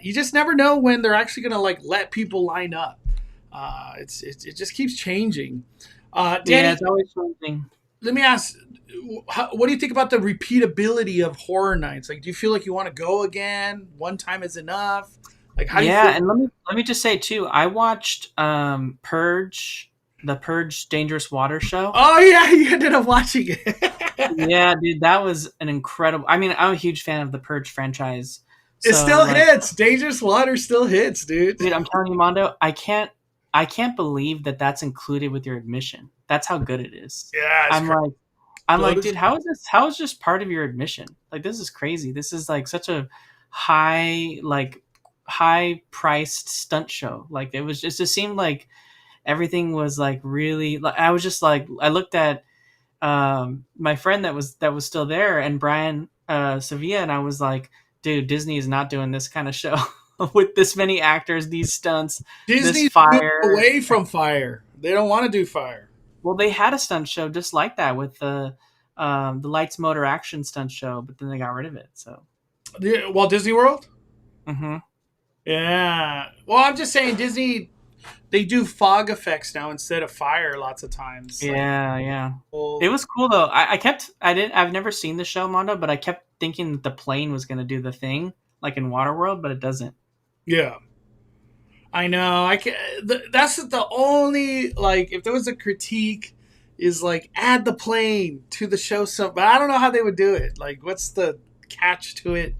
A: You just never know when they're actually going to like let people line up. It just keeps changing. Danny,
B: it's always changing.
A: Let me ask, what do you think about the repeatability of Horror Nights? Like, do you feel like you want to go again? One time is enough? Like, how do you feel?
B: And let me just say too, I watched Purge, the Purge Dangerous Water show.
A: Oh yeah, you ended up watching it.
B: Yeah, dude, that was an incredible. I mean, I'm a huge fan of the Purge franchise.
A: It still hits. Dangerous Water still hits, dude.
B: Dude, I'm telling you, Mondo, I can't believe that that's included with your admission. That's how good it is.
A: Yeah,
B: I'm like, dude, how is this part of your admission? Like, this is crazy. This is like such a high, like, high priced stunt show. Like it was just, it seemed like everything was like really, like, I was just like, I looked at my friend that was still there, and Brian Sevilla, and I was like, dude, Disney is not doing this kind of show with this many actors, these stunts, this
A: Disney's moved
B: fire.
A: away from fire. They don't want to do fire.
B: Well, they had a stunt show just like that with the Lights Motor Action stunt show, but then they got rid of it. So,
A: Walt Disney World?
B: mm-hmm.
A: Yeah. Well, I'm just saying Disney, they do fog effects now instead of fire lots of times.
B: Yeah, yeah.
A: Well,
B: It was cool though. I've never seen the show, Mondo, but I kept thinking that the plane was going to do the thing like in Waterworld, but it doesn't.
A: yeah. I know. I can. That's the only, like, if there was a critique, is like add the plane to the show. But I don't know how they would do it. Like, what's the catch to it?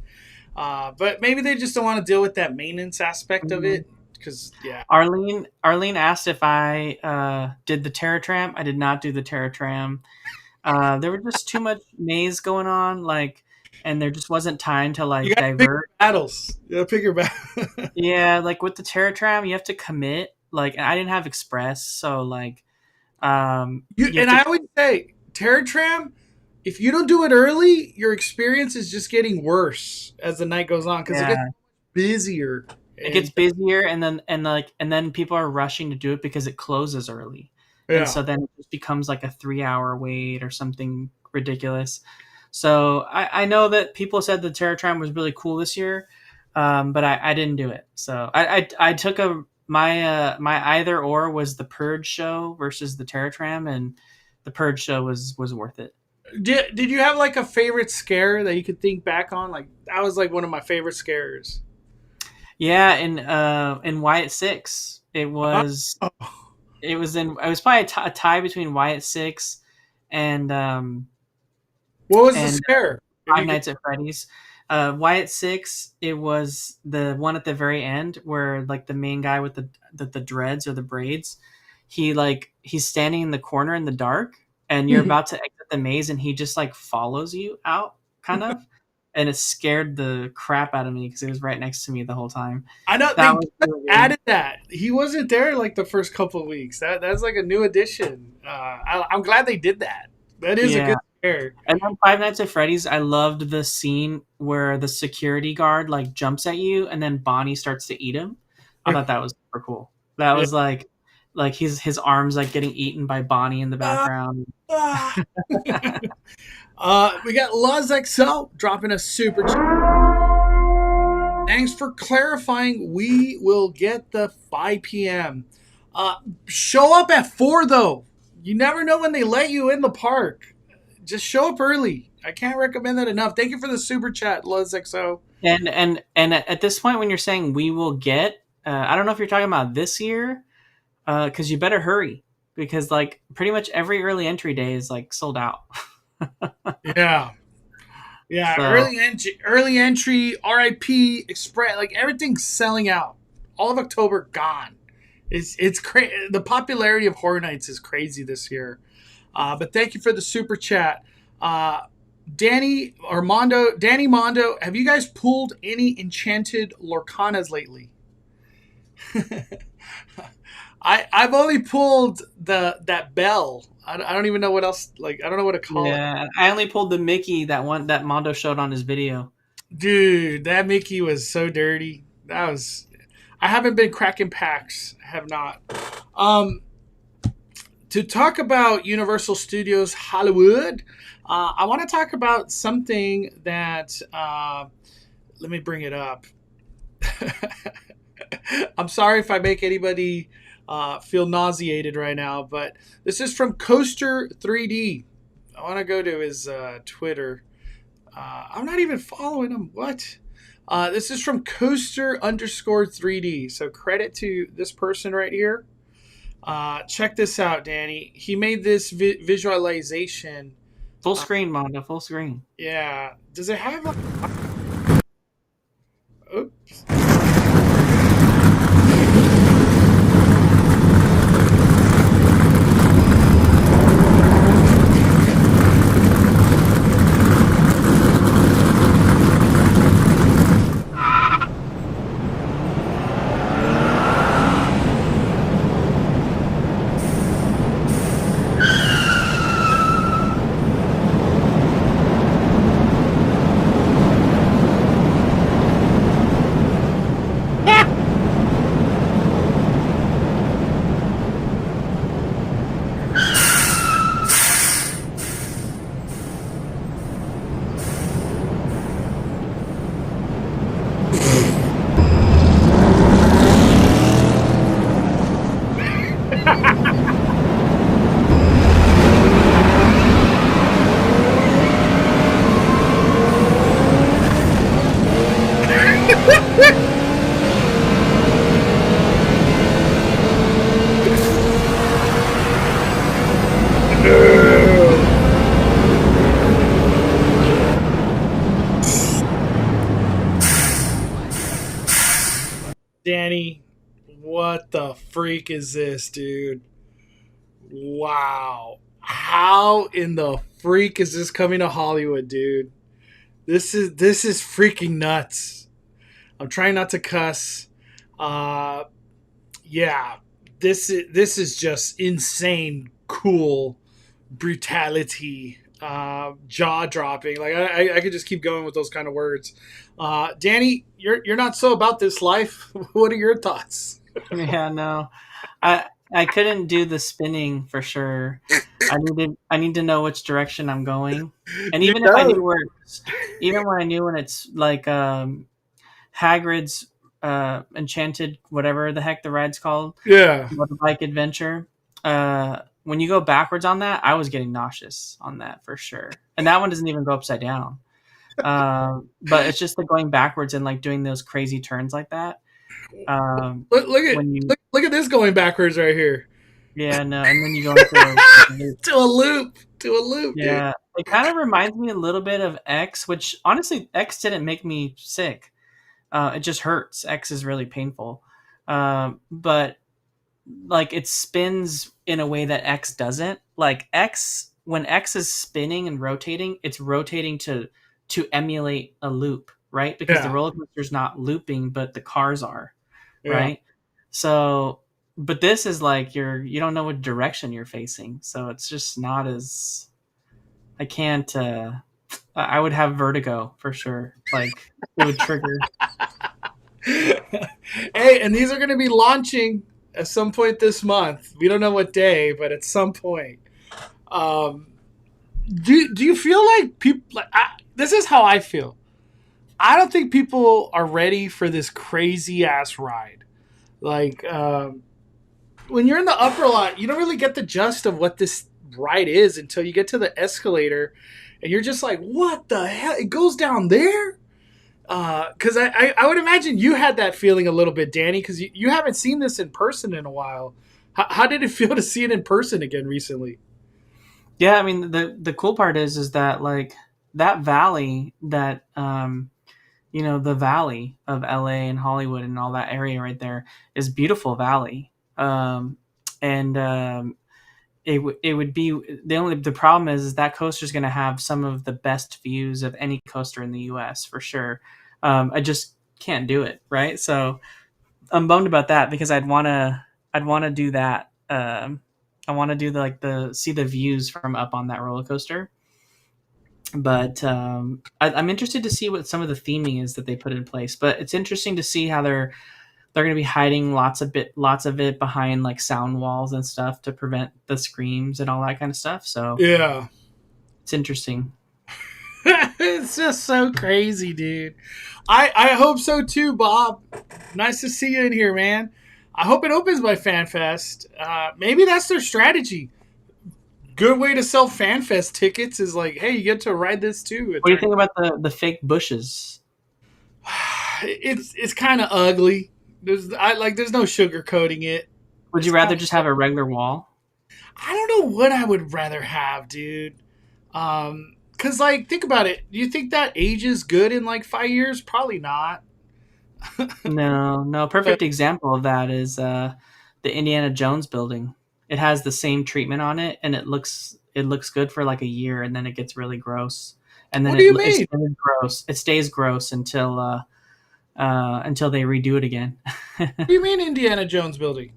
A: But maybe they just don't want to deal with that maintenance aspect of it. Because
B: Arlene asked if I did the Terror Tram. I did not do the Terror Tram. There were just too much maze going on, like, and there just wasn't time to like
A: you gotta pick your
B: divert.
A: battles. You gotta pick your battle.
B: Yeah, like with the Terror Tram, you have to commit. Like, and I didn't have Express, so like, you have
A: I always say, Terror Tram, if you don't do it early, your experience is just getting worse as the night goes on because it gets busier.
B: It gets busier, and then people are rushing to do it because it closes early, and so then it just becomes like a 3-hour wait or something ridiculous. So I know that people said the Terror Tram was really cool this year, but I didn't do it. So I took my either or was the Purge show versus the Terror Tram, and the Purge show was worth it.
A: Did you have like a favorite scare that you could think back on? Like that was like one of my favorite scares.
B: Yeah, in Wyatt 6, it was probably a tie between Wyatt 6 and
A: what was the scare?
B: Five Nights at Freddy's. Wyatt 6, it was the one at the very end where like the main guy with the dreads or the braids, he's standing in the corner in the dark, and you're about to exit the maze, and he just like follows you out, kind of. And it scared the crap out of me because he was right next to me the whole time.
A: I know they added that. He wasn't there like the first couple of weeks. That's like a new addition. I'm glad they did that. That is a good scare.
B: And then Five Nights at Freddy's, I loved the scene where the security guard like jumps at you, and then Bonnie starts to eat him. I thought that was super cool. That was like his arms like getting eaten by Bonnie in the background.
A: We got LuzXO dropping a super chat. Thanks for clarifying. We will get the 5 p.m. Show up at 4 though. You never know when they let you in the park. Just show up early. I can't recommend that enough. Thank you for the super chat, LuzXO.
B: And at this point, when you're saying we will get, I don't know if you're talking about this year, because you better hurry, because like pretty much every early entry day is like sold out.
A: Yeah. So, early entry, RIP, Express, like everything's selling out. All of October gone. It's crazy. The popularity of Horror Nights is crazy this year. But thank you for the super chat. Danny Mondo, have you guys pulled any enchanted Lorcanas lately? I've only pulled that bell. I don't even know what else. Like I don't know what to call it.
B: Yeah, I only pulled the Mickey that that Mondo showed on his video.
A: Dude, that Mickey was so dirty. I haven't been cracking packs. I have not. To talk about Universal Studios Hollywood, I want to talk about something that. Let me bring it up. I'm sorry if I make anybody feel nauseated right now, but this is from Coaster 3D. I want to go to his Twitter. I'm not even following him. What? This is from Coaster_3D. So credit to this person right here. Check this out, Danny. He made this visualization.
B: Full screen, Mondo. Full screen.
A: Yeah. Does it have like... Oops. the freak is this, dude? Wow. How in the freak is this coming to Hollywood, dude? This is freaking nuts. I'm trying not to cuss. Yeah, this is just insane, cool brutality, jaw dropping. Like I could just keep going with those kind of words. Danny, you're not so about this life. What are your thoughts?
B: Yeah, no, I couldn't do the spinning for sure. I need to know which direction I'm going, and
A: You
B: even if I
A: know,
B: knew where, even when I knew when it's like Hagrid's enchanted whatever the heck the ride's called,
A: yeah.
B: motorbike adventure. When you go backwards on that, I was getting nauseous on that for sure, and that one doesn't even go upside down. But it's just the going backwards and like doing those crazy turns like that.
A: Look at
B: When you
A: look at this going backwards right here.
B: Yeah, no, and then you go into
A: To a loop. To a loop, dude.
B: yeah, it kind of reminds me a little bit of X, which honestly X didn't make me sick. It just hurts. X is really painful, but like it spins in a way that X doesn't. Like X, when X is spinning and rotating, it's rotating to emulate a loop, right? Because the
A: Yeah.
B: roller coaster's not looping, but the cars are,
A: Yeah.
B: right? So, but this is like you don't know what direction you're facing, so it's just not as I can't. I would have vertigo for sure. Like it would trigger.
A: Hey, and these are going to be launching at some point this month. We don't know what day, but at some point. Um, do you feel like people? This is how I feel. I don't think people are ready for this crazy ass ride. Like when you're in the upper lot, you don't really get the gist of what this ride is until you get to the escalator, and you're just like, "What the hell? It goes down there." Because I would imagine you had that feeling a little bit, Danny, because you haven't seen this in person in a while. How did it feel to see it in person again recently?
B: Yeah, I mean the cool part is that like that valley that the valley of LA and Hollywood and all that area right there is beautiful valley. And it would be the problem is that coaster is going to have some of the best views of any coaster in the US for sure. I just can't do it, right? So I'm bummed about that because I'd want to do that. I want to do the see the views from up on that roller coaster. But I'm interested to see what some of the theming is that they put in place. But it's interesting to see how they're going to be hiding lots of it behind like sound walls and stuff to prevent the screams and all that kind of stuff. So
A: Yeah.
B: it's interesting.
A: It's just so crazy, dude. I hope so too, Bob. Nice to see you in here, man. I hope it opens by FanFest. Maybe that's their strategy. Good way to sell FanFest tickets is like, hey, you get to ride this too.
B: What do you think about the fake bushes?
A: It's kind of ugly. There's no sugarcoating it.
B: Would you rather just have a regular wall?
A: I don't know what I would rather have, dude. Cause like think about it. Do you think that ages good in like 5 years? Probably not.
B: No. Perfect example of that is the Indiana Jones building. It has the same treatment on it, and it looks good for like a year, and then it gets really gross. And then
A: What do you
B: it
A: mean?
B: stays gross. It stays gross until they redo it again.
A: What do you mean Indiana Jones building?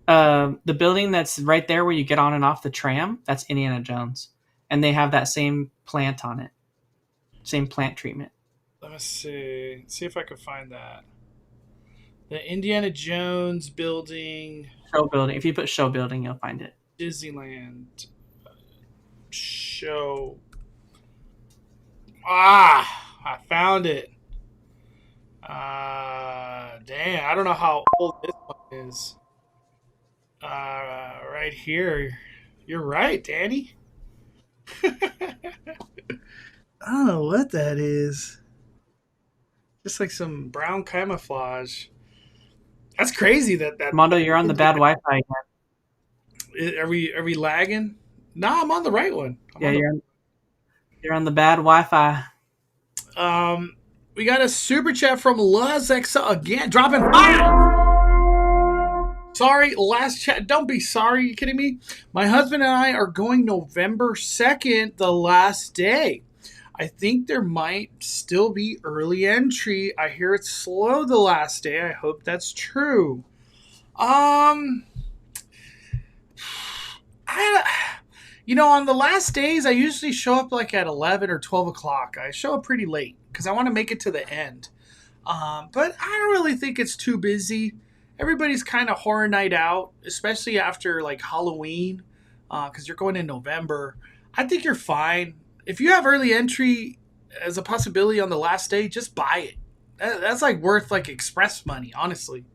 B: The building that's right there where you get on and off the tram, that's Indiana Jones, and they have that same plant on it, same plant treatment.
A: Let me see. See if I can find that. The Indiana Jones building,
B: Show building. If you put show building, you'll find it.
A: Disneyland show. I found it. Damn, I don't know how old this one is. Right here. You're right, Danny. I don't know what that is. Just like some brown camouflage. That's crazy. That
B: Mondo, you're on the bad Wi-Fi again.
A: are we lagging? Nah, I'm on the right one.
B: Yeah, you're on the bad Wi-Fi.
A: We got a super chat from Luz Exa again, dropping 5. Sorry, last chat. Don't be sorry. You kidding me? My husband and I are going November 2nd, the last day. I think there might still be early entry. I hear it's slow the last day. I hope that's true. Um, I, on the last days, I usually show up like at 11 or 12 o'clock. I show up pretty late because I want to make it to the end. But I don't really think it's too busy. Everybody's kind of horror night out, especially after like Halloween, because you're going in November. I think you're fine. If you have early entry as a possibility on the last day, just buy it. That's like worth like express money, honestly.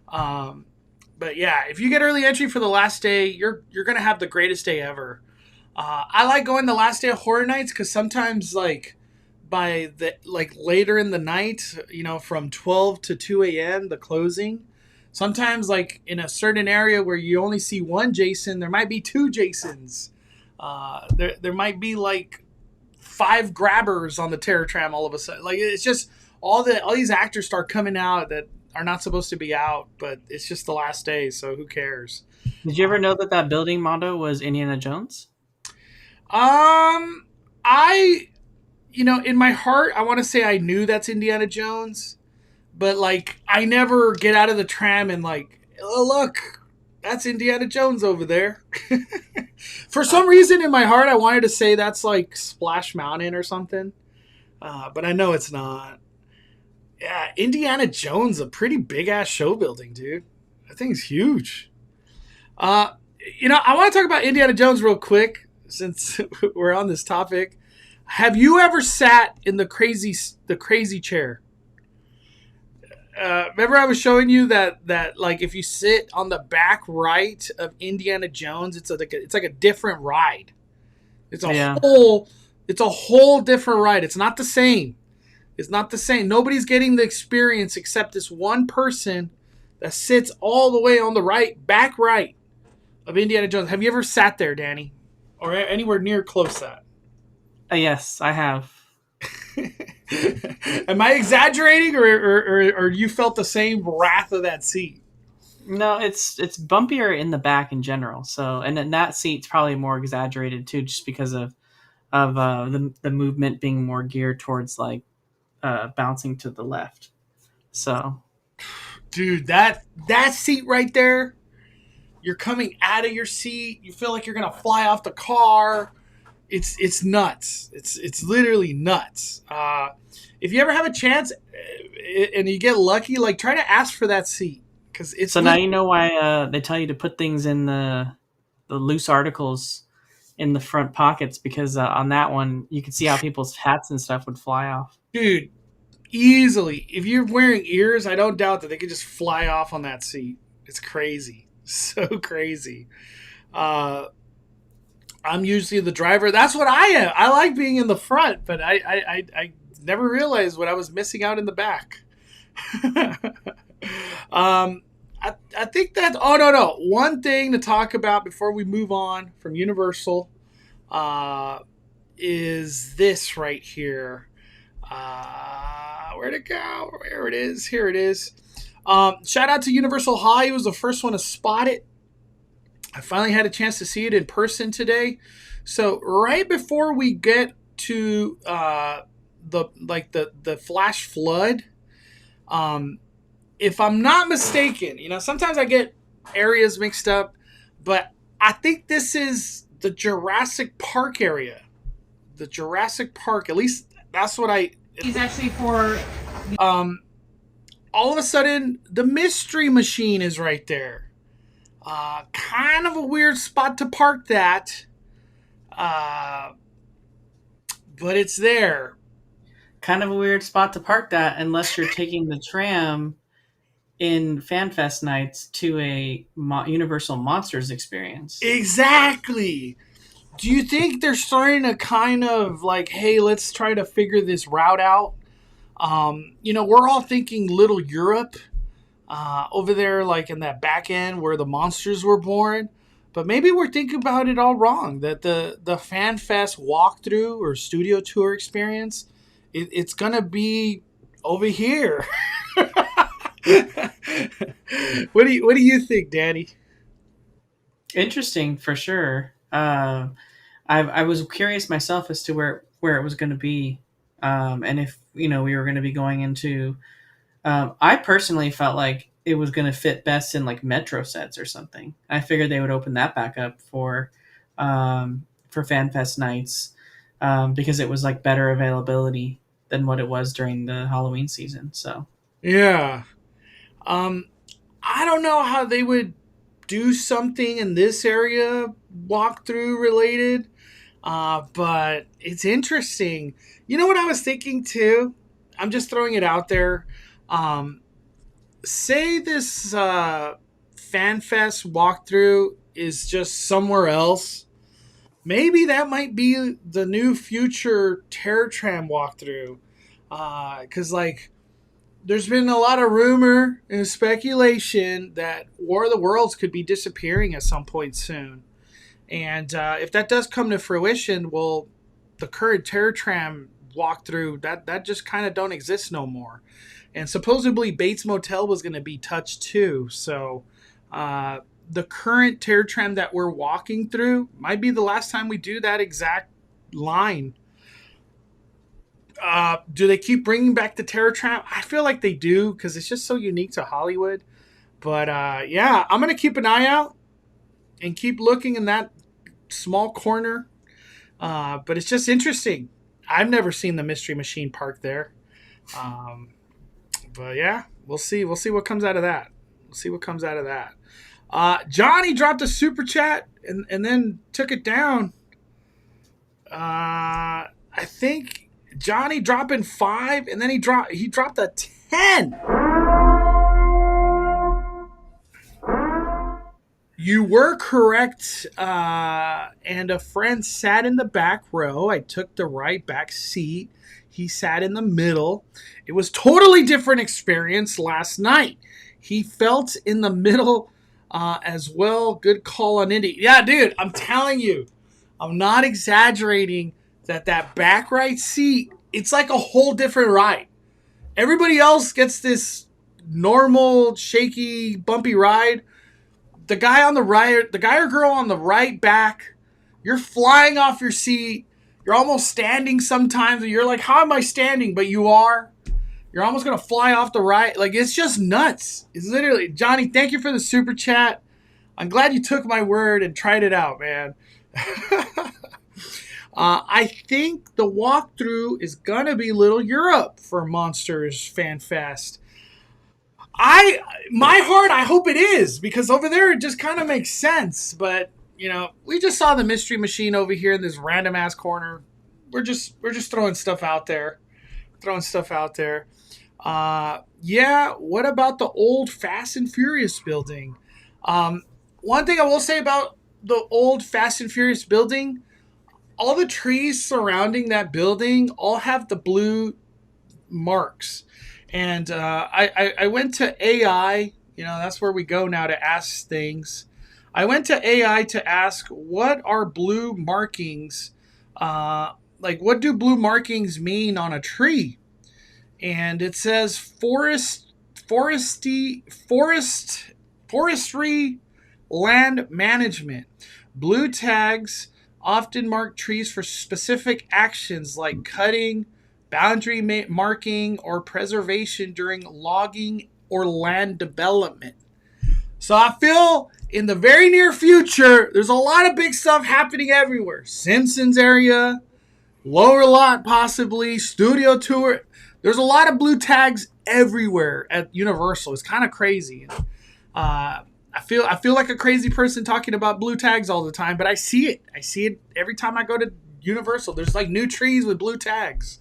A: Um, but yeah, if you get early entry for the last day, you're gonna have the greatest day ever. I like going the last day of Horror Nights because sometimes like by the like later in the night, from 12 to 2 a.m. the closing. Sometimes like in a certain area where you only see one Jason, there might be two Jasons. There might be like five grabbers on the terror tram all of a sudden. Like it's just all these actors start coming out that are not supposed to be out, but it's just the last day, so who cares?
B: Did you ever know that building motto was Indiana Jones?
A: I in my heart I want to say I knew that's Indiana Jones, but like I never get out of the tram and like, oh look, that's Indiana Jones over there. For some reason in my heart I wanted to say that's like Splash Mountain or something, but I know it's not. Yeah, Indiana Jones, a pretty big ass show building, dude. That thing's huge. I want to talk about Indiana Jones real quick since we're on this topic. Have you ever sat in the crazy chair? Remember I was showing you that like if you sit on the back right of Indiana Jones, it's like a different ride. It's a whole different ride. It's not the same. It's not the same. Nobody's getting the experience except this one person that sits all the way on the back right of Indiana Jones. Have you ever sat there, Danny? Or anywhere near close that?
B: Yes, I have.
A: Am I exaggerating or you felt the same wrath of that seat?
B: No, it's bumpier in the back in general. So, and then that seat's probably more exaggerated too, just because of the movement being more geared towards like bouncing to the left. So,
A: dude, that seat right there, you're coming out of your seat. You feel like you're gonna fly off the car. It's nuts. It's literally nuts. If you ever have a chance and you get lucky, like try to ask for that seat because it's.
B: So now you know why they tell you to put things in the loose articles in the front pockets, because on that one you could see how people's hats and stuff would fly off.
A: Dude, easily. If you're wearing ears, I don't doubt that they could just fly off on that seat. It's crazy. So crazy. I'm usually the driver. That's what I am. I like being in the front, but I never realized what I was missing out in the back. I think that. Oh no. One thing to talk about before we move on from Universal is this right here. Where'd it go? Where it is? Here it is. Shout out to Universal High. He was the first one to spot it. I finally had a chance to see it in person today. So right before we get to the flash flood, if I'm not mistaken, sometimes I get areas mixed up, but I think this is the Jurassic Park area. The Jurassic Park, at least that's what
B: He's actually for.
A: All of a sudden, the Mystery Machine is right there. Kind of a weird spot to park that, but it's there.
B: Kind of a weird spot to park that unless you're taking the tram in FanFest nights to a Universal Monsters experience.
A: Exactly. Do you think they're starting to kind of like, hey, let's try to figure this route out? We're all thinking Little Europe. Over there, like in that back end where the monsters were born. But maybe we're thinking about it all wrong, that the FanFest walkthrough or studio tour experience, it's going to be over here. What do you think, Danny?
B: Interesting for sure. I was curious myself as to where it was going to be, and if we were going to be going into. I personally felt like it was going to fit best in like Metro sets or something. I figured they would open that back up for FanFest nights, because it was like better availability than what it was during the Halloween season. So
A: Yeah. Um, I don't know how they would do something in this area walkthrough related, but it's interesting. You know what I was thinking too? I'm just throwing it out there. Um, Say this FanFest walkthrough is just somewhere else. Maybe that might be the new future Terror Tram walkthrough. Because, like, there's been a lot of rumor and speculation that War of the Worlds could be disappearing at some point soon. And if that does come to fruition, well, the current Terror Tram walkthrough that just kind of don't exist no more. And supposedly Bates Motel was going to be touched too. So the current Terror Tram that we're walking through might be the last time we do that exact line. Do they keep bringing back the Terror Tram? I feel like they do because it's just so unique to Hollywood. But yeah, I'm going to keep an eye out and keep looking in that small corner. But it's just interesting. I've never seen the Mystery Machine park there. Um, but yeah, we'll see. We'll see what comes out of that. We'll see what comes out of that. Johnny dropped a super chat and then took it down. I think Johnny dropping 5 and then he dropped a 10. You were correct, and a friend sat in the back row. I took the right back seat. He sat in the middle. It was totally different experience last night. He felt in the middle as well. Good call on Indy. Yeah, dude, I'm telling you, I'm not exaggerating that back right seat, it's like a whole different ride. Everybody else gets this normal, shaky, bumpy ride. The guy on the right, the guy or girl on the right back, you're flying off your seat. You're almost standing sometimes, and you're like, how am I standing? But you are. You're almost going to fly off the right. Like, it's just nuts. It's literally, Johnny, thank you for the super chat. I'm glad you took my word and tried it out, man. I think the walkthrough is going to be Little Europe for Monsters Fan Fest. My heart, I hope it is, because over there it just kind of makes sense. But we just saw the Mystery Machine over here in this random ass corner. We're just throwing stuff out there, Yeah. What about the old Fast and Furious building? One thing I will say about the old Fast and Furious building, all the trees surrounding that building all have the blue marks. And I went to AI. That's where we go now to ask things. I went to AI to ask, what are blue markings? Like, what do blue markings mean on a tree? And it says forestry, land management. Blue tags often mark trees for specific actions like cutting, boundary marking, or preservation during logging or land development. So I feel in the very near future, there's a lot of big stuff happening everywhere. Simpsons area, Lower Lot possibly, Studio Tour. There's a lot of blue tags everywhere at Universal. It's kind of crazy. I feel like a crazy person talking about blue tags all the time, but I see it. I see it every time I go to Universal. There's like new trees with blue tags.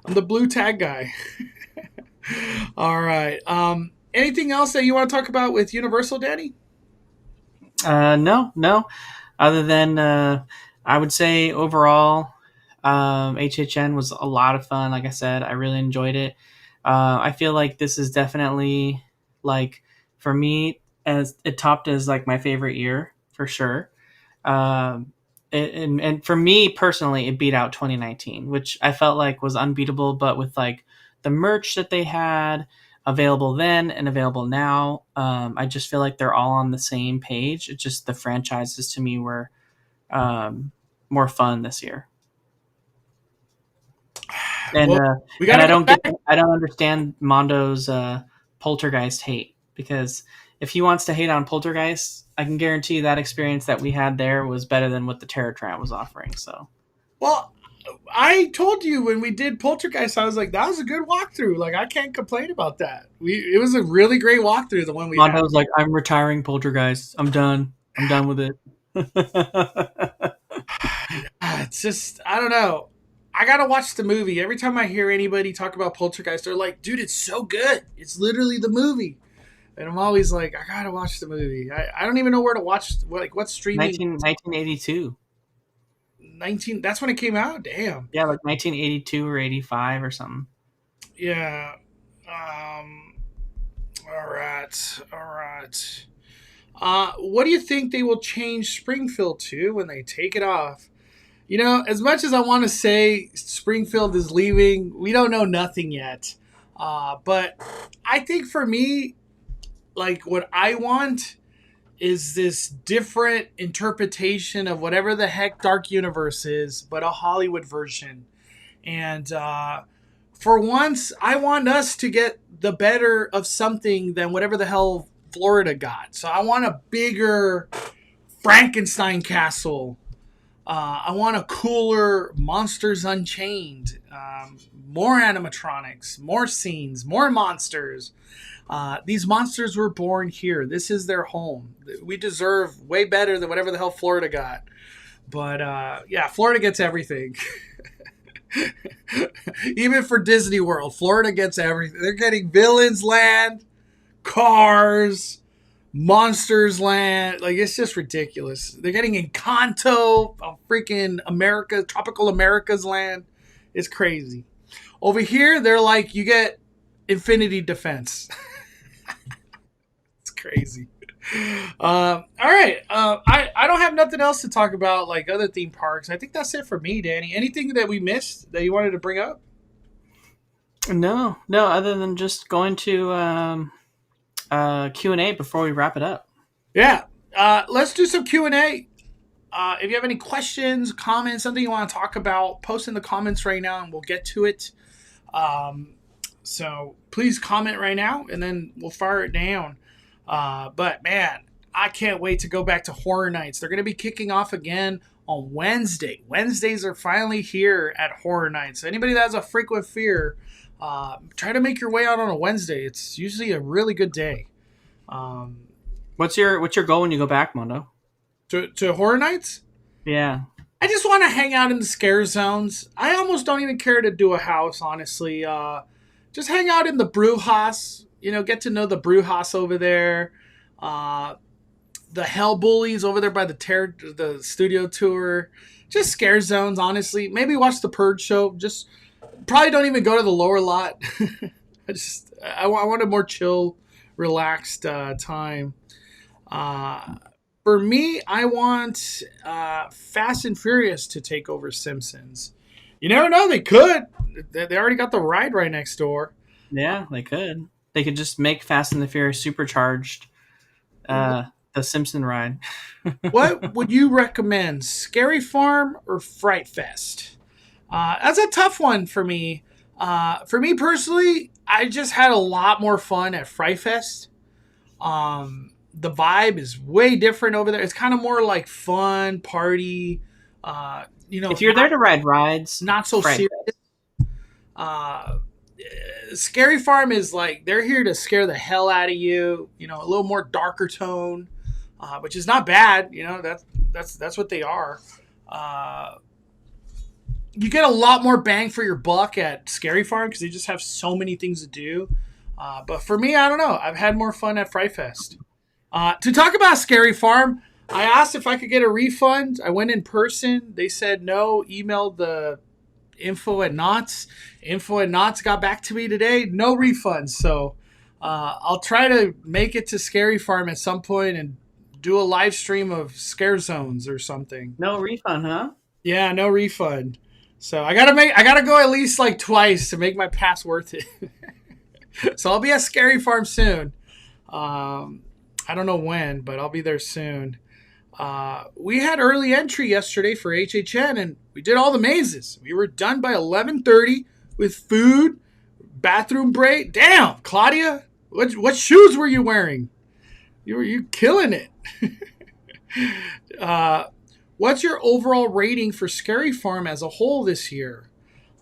A: I'm the blue tag guy. All right. Anything else that you want to talk about with Universal, Danny?
B: No. Other than I would say overall, HHN was a lot of fun. Like I said, I really enjoyed it. I feel like this is definitely, like, for me, as it topped as like my favorite year for sure. And for me personally, it beat out 2019, which I felt like was unbeatable. But with like the merch that they had, available then and available now. I just feel like they're all on the same page. It's just the franchises to me were more fun this year. And
A: we
B: and
A: gotta
B: I
A: go
B: don't
A: back.
B: I don't understand Mondo's Poltergeist hate, because if he wants to hate on Poltergeist, I can guarantee that experience that we had there was better than what the Terror Tram was offering. So
A: Well, I told you when we did Poltergeist, I was like, that was a good walkthrough. Like, I can't complain about that. It was a really great walkthrough, the one we had.
B: Mondo's like, I'm retiring Poltergeist. I'm done. I'm done with it.
A: It's just, I don't know. I gotta watch the movie. Every time I hear anybody talk about Poltergeist, they're like, dude, it's so good. It's literally the movie. And I'm always like, I gotta watch the movie. I don't even know where to watch, what's streaming.
B: 1982.
A: 19, that's when it came out? Damn.
B: Yeah, like 1982 or 85 or something.
A: Yeah. All right. What do you think they will change Springfield to when they take it off? You know, as much as I want to say Springfield is leaving, we don't know nothing yet. But I think for me, like what I want is this different interpretation of whatever the heck Dark Universe is, but a Hollywood version. And for once, I want us to get the better of something than whatever the hell Florida got. So I want a bigger Frankenstein castle. I want a cooler Monsters Unchained. More animatronics, more scenes, more monsters. These monsters were born here. This is their home. We deserve way better than whatever the hell Florida got. But yeah, Florida gets everything. Even for Disney World, Florida gets everything. They're getting Villains Land, Cars, Monsters Land. Like, it's just ridiculous. They're getting Encanto, freaking America, tropical America's land. It's crazy. Over here, they're like, you get Infinity Defense. It's crazy. All right. I don't have nothing else to talk about, like other theme parks. I think that's it for me, Danny. Anything that we missed that you wanted to bring up?
B: No, other than just going to Q&A before we wrap it up.
A: Yeah. Let's do some Q&A. If you have any questions, comments, something you want to talk about, post in the comments right now and we'll get to it. So please comment right now and then we'll fire it down. But man, I can't wait to go back to Horror Nights. They're going to be kicking off again on Wednesday. Wednesdays are finally here at Horror Nights. So anybody that has a frequent fear, try to make your way out on a Wednesday. It's usually a really good day.
B: What's your goal when you go back, Mondo?
A: To Horror Nights?
B: Yeah.
A: I just want to hang out in the scare zones. I almost don't even care to do a house, honestly. Just hang out in the Brewhouse. You know, get to know the Brewhouse over there. The Hell Bullies over there by the studio tour. Just scare zones, honestly. Maybe watch the Purge show. Just probably don't even go to the lower lot. I want a more chill, relaxed time. For me, I want Fast and Furious to take over Simpsons. You never know, they could. They already got the ride right next door.
B: Yeah, they could. They could just make Fast and the Furious supercharged the Simpson ride.
A: What would you recommend, Scary Farm or Fright Fest? That's a tough one for me. For me personally, I just had a lot more fun at Fright Fest. The vibe is way different over there. It's kind of more like fun, party.
B: If you're there to ride rides,
A: not so serious. Scary Farm is like, they're here to scare the hell out of you. You know, a little more darker tone, which is not bad. You know, that's what they are. You get a lot more bang for your buck at Scary Farm because they just have so many things to do. But for me, I don't know. I've had more fun at Fright Fest. To talk about Scary Farm, I asked if I could get a refund. I went in person. They said no. Emailed the info at Knott's. Info at Knott's got back to me today. No refunds. So I'll try to make it to Scary Farm at some point and do a live stream of Scare Zones or something.
B: No refund, huh?
A: Yeah, no refund. So I gotta go at least like twice to make my pass worth it. So I'll be at Scary Farm soon. I don't know when, but I'll be there soon. We had early entry yesterday for HHN, and we did all the mazes. We were done by 11:30 with food, bathroom break. Damn, Claudia, what shoes were you wearing? You killing it. What's your overall rating for Scary Farm as a whole this year?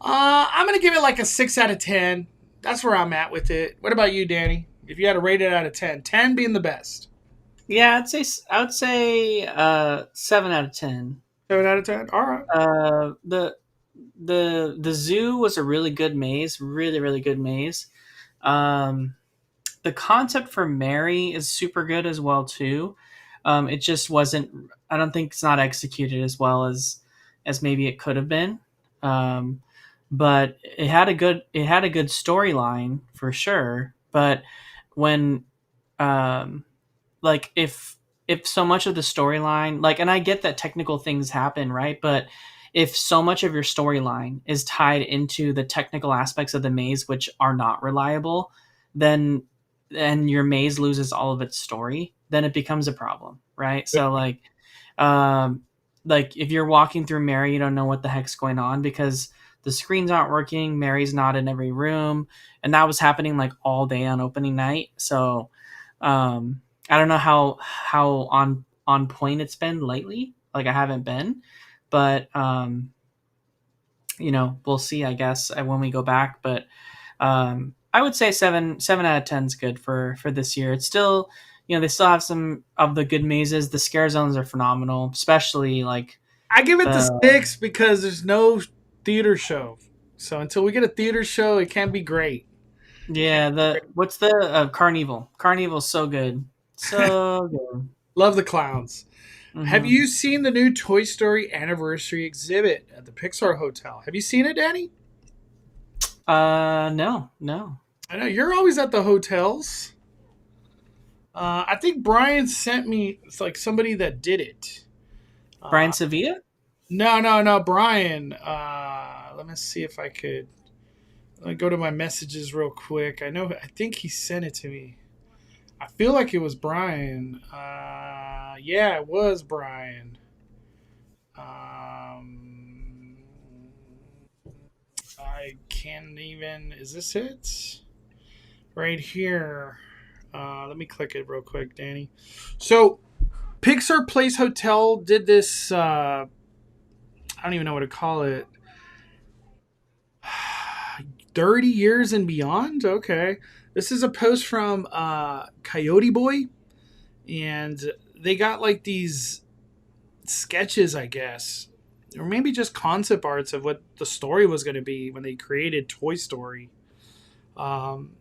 A: I'm gonna give it like a 6 out of 10. That's where I'm at with it. What about you, Danny? If you had to rate it out of 10, 10 being the best.
B: Yeah, I would say 7 out of 10.
A: 7 out of 10. All right.
B: The zoo was a really good maze, really good maze. Um, the concept for Mary is super good as well too. It just wasn't. I don't think it's not executed as well as maybe it could have been. Um, but it had a good storyline for sure. But when um, like if so much of the storyline, like, and I get that technical things happen, right? But if so much of your storyline is tied into the technical aspects of the maze, which are not reliable, then and your maze loses all of its story, then it becomes a problem, right? So um like if you're walking through Mary, you don't know what the heck's going on because the screens aren't working, Mary's not in every room, and that was happening like all day on opening night. So I don't know how on point it's been lately. Like I haven't been, but we'll see. I guess when we go back, but I would say seven out of 10 is good for this year. It's still, they still have some of the good mazes. The scare zones are phenomenal, especially like
A: I give it the
B: the
A: 6 because there's no theater show. So until we get a theater show, it can't be great. It can't
B: yeah
A: be
B: the
A: great.
B: what's the Carnival. Carnival's so good, so good.
A: Love the clowns. Have
B: Hmm.
A: you seen the new Toy Story anniversary exhibit at the Pixar Hotel? Have you seen it, Danny?
B: No, no.
A: I know you're always at the hotels. I think Brian sent me. It's like somebody that did it.
B: Brian
A: Uh,
B: Sevilla.
A: no, no, no, Brian. Let me see if I could. Let me go to my messages real quick. I know. I think he sent it to me. I feel like it was Brian. Yeah, it was Brian. Um, I can't even. Is this it? Right here. Let me click it real quick, Danny. So, Pixar Place Hotel did this. I don't even know what to call it. 30 years and beyond? Okay. This is a post from Coyote Boy. And they got like these sketches, I guess. Or maybe just concept arts of what the story was going to be when they created Toy Story. Um,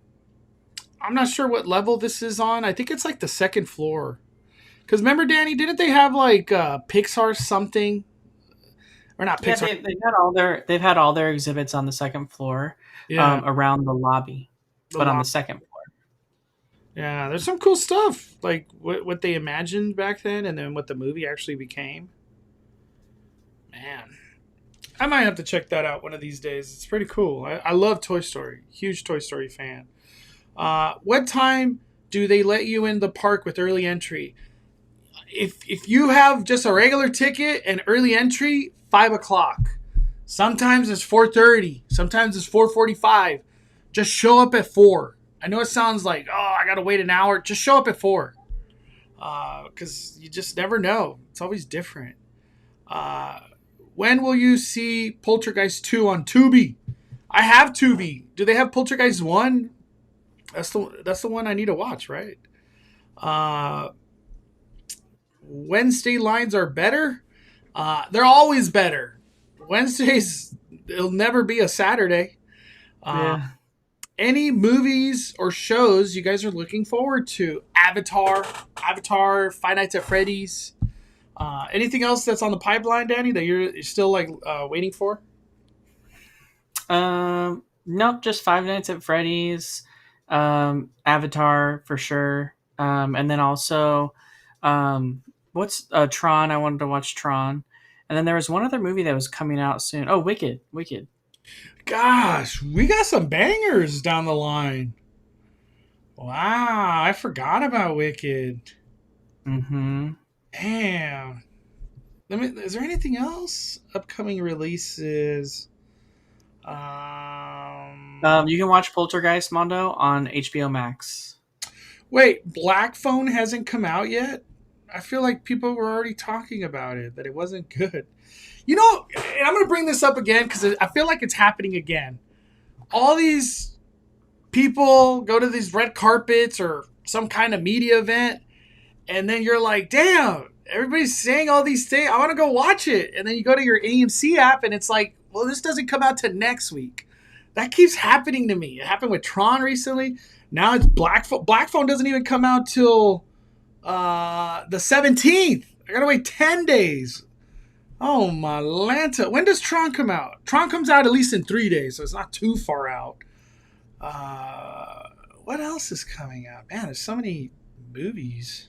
A: I'm not sure what level this is on. I think it's like the second floor. Because remember, Danny, didn't they have like Pixar something? Or not
B: Yeah,
A: Pixar.
B: they've had all their exhibits on the second floor,
A: Yeah,
B: around the lobby,
A: the
B: but on
A: lot.
B: the second floor.
A: Yeah, there's some cool stuff. Like what they imagined back then and then what the movie actually became. Man, I might have to check that out one of these days. It's pretty cool. I love Toy Story. Huge Toy Story fan. What time do they let you in the park with early entry? If you have just a regular ticket and early entry, 5 o'clock. Sometimes it's 4:30. Sometimes it's 4:45. Just show up at 4. I know it sounds like, oh, I gotta wait an hour. Just show up at 4, because you just never know. It's always different. Uh, when will you see Poltergeist 2 on Tubi? I have Tubi. Do they have Poltergeist 1? That's the one I need to watch, right? Uh, Wednesday lines are better. They're always better. Wednesdays, it'll never be a Saturday. Uh,
B: Yeah.
A: any movies or shows you guys are looking forward to? Avatar, Five Nights at Freddy's. Anything else that's on the pipeline, Danny, that you're still like waiting for?
B: Nope, just Five Nights at Freddy's, Avatar for sure, and then also, what's Tron? I wanted to watch Tron, and then there was one other movie that was coming out soon. Oh, Wicked, Wicked.
A: Gosh, we got some bangers down the line. Wow, I forgot about Wicked.
B: Mm-hmm.
A: Damn. Is there anything else? Upcoming releases. Um,
B: You can watch Poltergeist, Mondo, on HBO Max.
A: Wait, Black Phone hasn't come out yet? I feel like people were already talking about it, that it wasn't good. You know, and I'm going to bring this up again because I feel like it's happening again. All these people go to these red carpets or some kind of media event, and then you're like, damn, everybody's saying all these things. I want to go watch it. And then you go to your AMC app, and it's like, well, this doesn't come out till next week. That keeps happening to me. It happened with Tron recently. Now it's Black Phone. Black Phone doesn't even come out till the 17th. I gotta wait 10 days. Oh my Lanta. When does Tron come out? Tron comes out at least in 3 days, so it's not too far out. What else is coming out? Man, there's so many movies.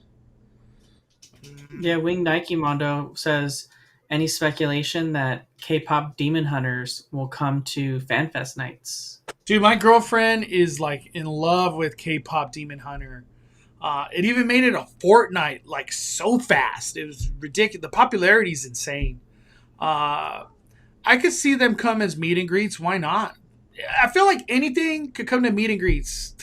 B: Yeah, Wing Nike Mondo says any speculation that K-pop Demon Hunters will come to FanFest nights.
A: Dude, my girlfriend is like in love with K-pop Demon Hunter. It even made it a Fortnite like so fast. It was ridiculous. The popularity is insane. I could see them come as meet and greets. Why not? I feel like anything could come to meet and greets.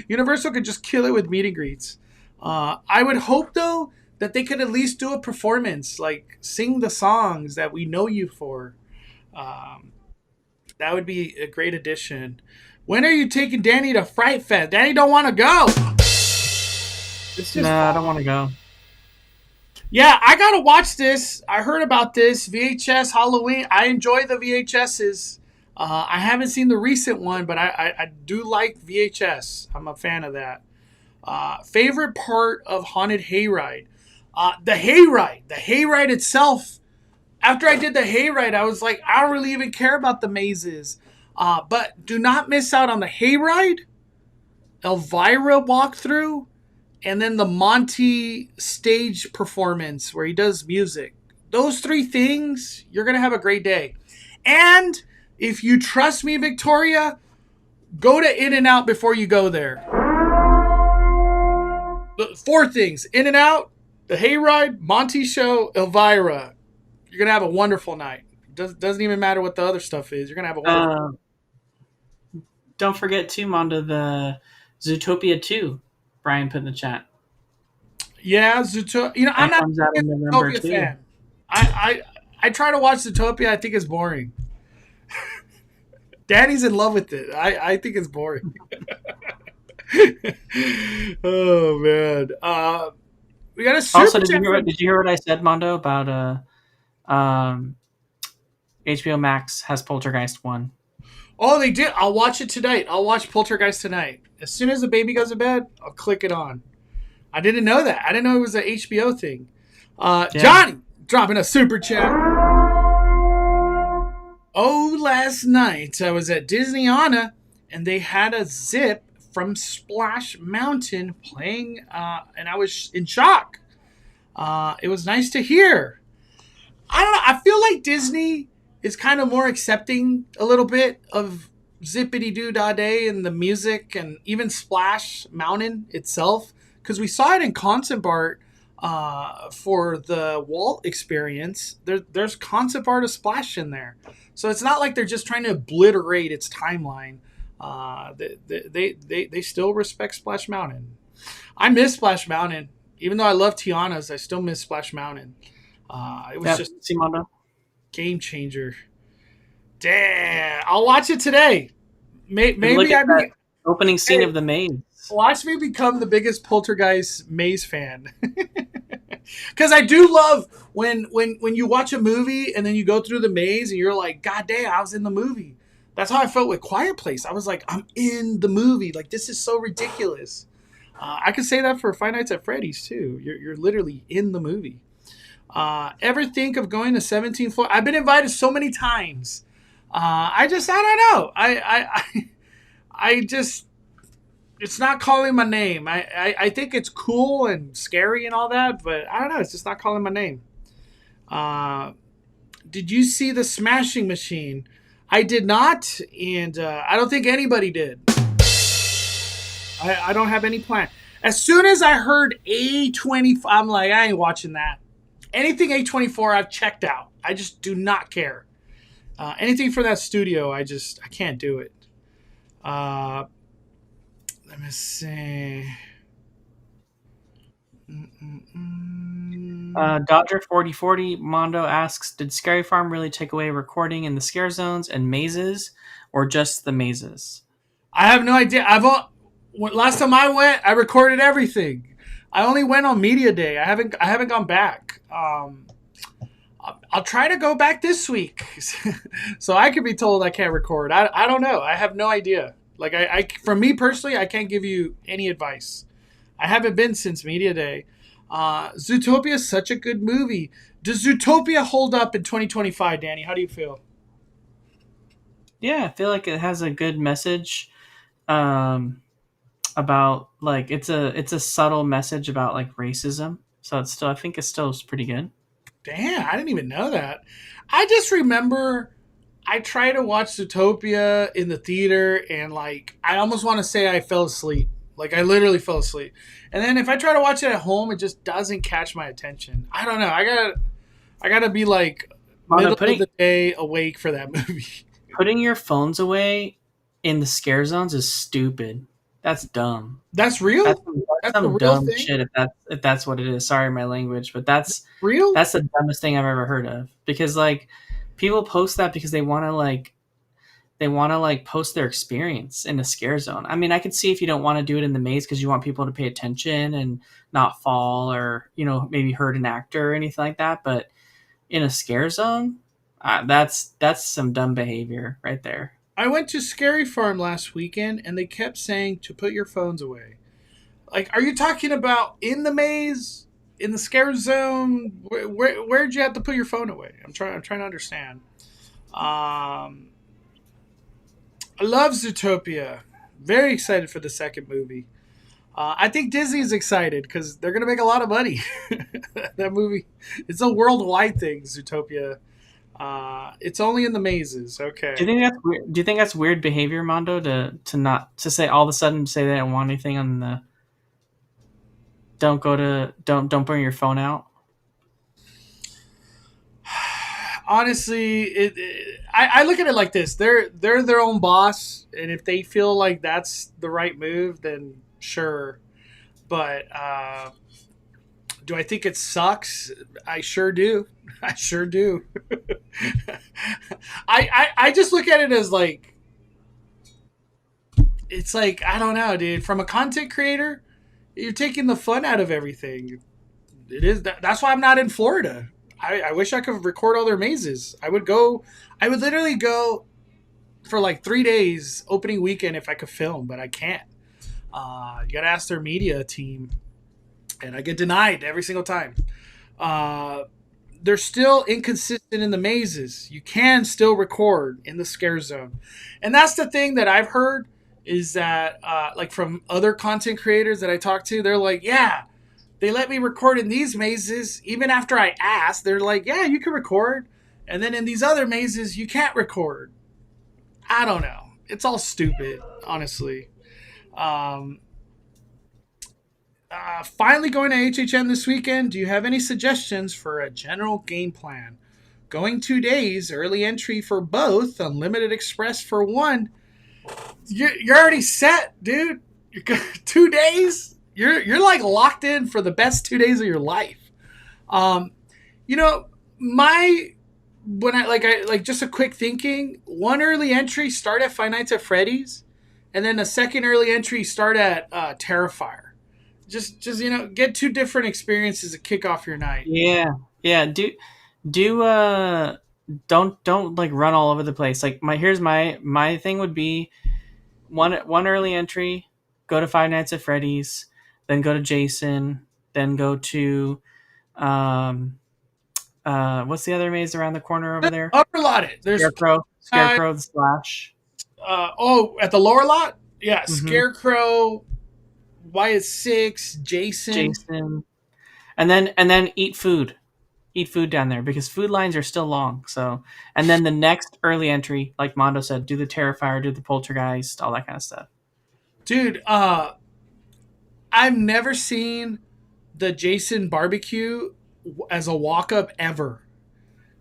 A: Universal could just kill it with meet and greets. I would hope though that they could at least do a performance, like sing the songs that we know you for. Um, that would be a great addition. When are you taking Danny to Fright Fest? Danny don't want to go. It's just
B: Nah, I don't want to go.
A: Yeah, I gotta watch this. I heard about this VHS Halloween. I enjoy the VHSs. I haven't seen the recent one, but I do like VHS. I'm a fan of that. Favorite part of Haunted Hayride? The hayride. The hayride itself. After I did the hayride, I was like, I don't really even care about the mazes. But do not miss out on the hayride, Elvira walkthrough, and then the Monty stage performance where he does music. Those three things, you're going to have a great day. And if you trust me, Victoria, go to In-N-Out before you go there. The 4 things: In-N-Out, the Hayride, Monty show, Elvira. You're going to have a wonderful night. Doesn't even matter what the other stuff is. You're going to have a wonderful
B: Don't forget too, Mondo, the Zootopia 2. Brian put in the chat.
A: Yeah, Zootopia. You know, I'm not
B: comes out in
A: a
B: November
A: Zootopia
B: too.
A: fan. I try to watch Zootopia. I think it's boring. Danny's in love with it. I think it's boring. Oh man. We got a super
B: Also, did you hear what I said, Mondo, about HBO Max has Poltergeist 1?
A: Oh, they did. I'll watch it tonight. I'll watch Poltergeist tonight. As soon as the baby goes to bed, I'll click it on. I didn't know that. I didn't know it was an HBO thing.
B: Yeah.
A: Johnny dropping a super chat. Oh, last night I was at Disneyana and they had a zip from Splash Mountain playing, and I was in shock. It was nice to hear. I don't know. I feel like Disney is kind of more accepting a little bit of Zippity Doo Dah Day and the music and even Splash Mountain itself, because we saw it in concept art for the Walt experience. There's concept art of Splash in there, so it's not like they're just trying to obliterate its timeline. They still respect Splash Mountain. I miss Splash Mountain, even though I love Tiana's. I still miss Splash Mountain. It was just
B: Mondo.
A: Game changer. Damn, I'll watch it today. Maybe I be
B: opening scene of the maze.
A: Watch me become the biggest Poltergeist maze fan. Because I do love when you watch a movie and then you go through the maze and you're like, God damn, I was in the movie. That's how I felt with Quiet Place. I was like, I'm in the movie. Like, this is so ridiculous. I could say that for Five Nights at Freddy's too. You're literally in the movie. Ever think of going to 17th floor? I've been invited so many times. I don't know. I just, it's not calling my name. I think it's cool and scary and all that, but I don't know. It's just not calling my name. Did you see the Smashing Machine? I did not, and I don't think anybody did. I don't have any plan. As soon as I heard A24, I'm like, I ain't watching that. Anything A24, I've checked out. I just do not care. Anything from that studio, I can't do it. Let me see.
B: Dodger 4040 Mondo asks, did Scary Farm really take away recording in the scare zones and mazes, or just the mazes?
A: I have no idea. Last time I went, I recorded everything. I only went on media day. I haven't gone back. I'll try to go back this week, so I could be told I can't record. I don't know. I have no idea. Like for me personally, I can't give you any advice. I haven't been since media day. Zootopia is such a good movie. Does Zootopia hold up in 2025, Danny? How do you feel?
B: Yeah, I feel like it has a good message about like it's a subtle message about like racism. So I think it's still pretty good.
A: Damn, I didn't even know that. I just remember I tried to watch Zootopia in the theater and like I almost want to say I fell asleep. Like I literally fell asleep. And then if I try to watch it at home, it just doesn't catch my attention. I don't know. I gotta be like middle of the day awake for that movie.
B: Putting your phones away in the scare zones is stupid. That's dumb.
A: That's real.
B: That's some dumb thing? Shit. If that's what it is. Sorry, my language, but that's
A: real.
B: That's the dumbest thing I've ever heard of. Because like people post that because they want to like post their experience in a scare zone. I mean, I could see if you don't want to do it in the maze because you want people to pay attention and not fall or maybe hurt an actor or anything like that. But in a scare zone, that's some dumb behavior right there.
A: I went to Scary Farm last weekend, and they kept saying to put your phones away. Like, are you talking about in the maze, in the scare zone? Where'd you have to put your phone away? I'm trying to understand. I love Zootopia. Very excited for the second movie. I think Disney's excited because they're going to make a lot of money. That movie, it's a worldwide thing, Zootopia. It's only in the mazes. Okay.
B: Do you think that's weird? Do you think that's weird behavior, Mondo, to say all of a sudden say they don't want anything on the don't bring your phone out?
A: Honestly, I look at it like this: they're their own boss, and if they feel like that's the right move, then sure. But do I think it sucks? I sure do. I sure do. I just look at it as like, it's like, I don't know, dude. From a content creator, you're taking the fun out of everything. That's why I'm not in Florida. I wish I could record all their mazes. I would literally go for like 3 days opening weekend if I could film, but I can't. You gotta ask their media team, and I get denied every single time. They're still inconsistent in the mazes. You can still record in the scare zone, and that's the thing that I've heard is that like from other content creators that I talk to, they're like, yeah, they let me record in these mazes even after I asked. They're like, yeah, you can record, and then in these other mazes you can't record. I don't know. It's all stupid, honestly. Finally going to HHN this weekend. Do you have any suggestions for a general game plan? Going 2 days, early entry for both, unlimited express for one. You're already set, dude. 2 days. You're like locked in for the best 2 days of your life. Just a quick thinking. One early entry, start at Five Nights at Freddy's, and then a second early entry, start at Terrifier. Just get two different experiences to kick off your night.
B: Yeah. Don't like run all over the place. Like here's my thing would be one early entry, go to Five Nights at Freddy's, then go to Jason, then go to what's the other maze around the corner over there?
A: Upper lot. There's
B: Scarecrow the Slash.
A: At the lower lot? Yeah, mm-hmm. Scarecrow, YS6, Jason.
B: And then eat food down there because food lines are still long. So, and then the next early entry, like Mondo said, do the Terrifier, do the Poltergeist, all that kind of stuff.
A: Dude, I've never seen the Jason barbecue as a walk up ever.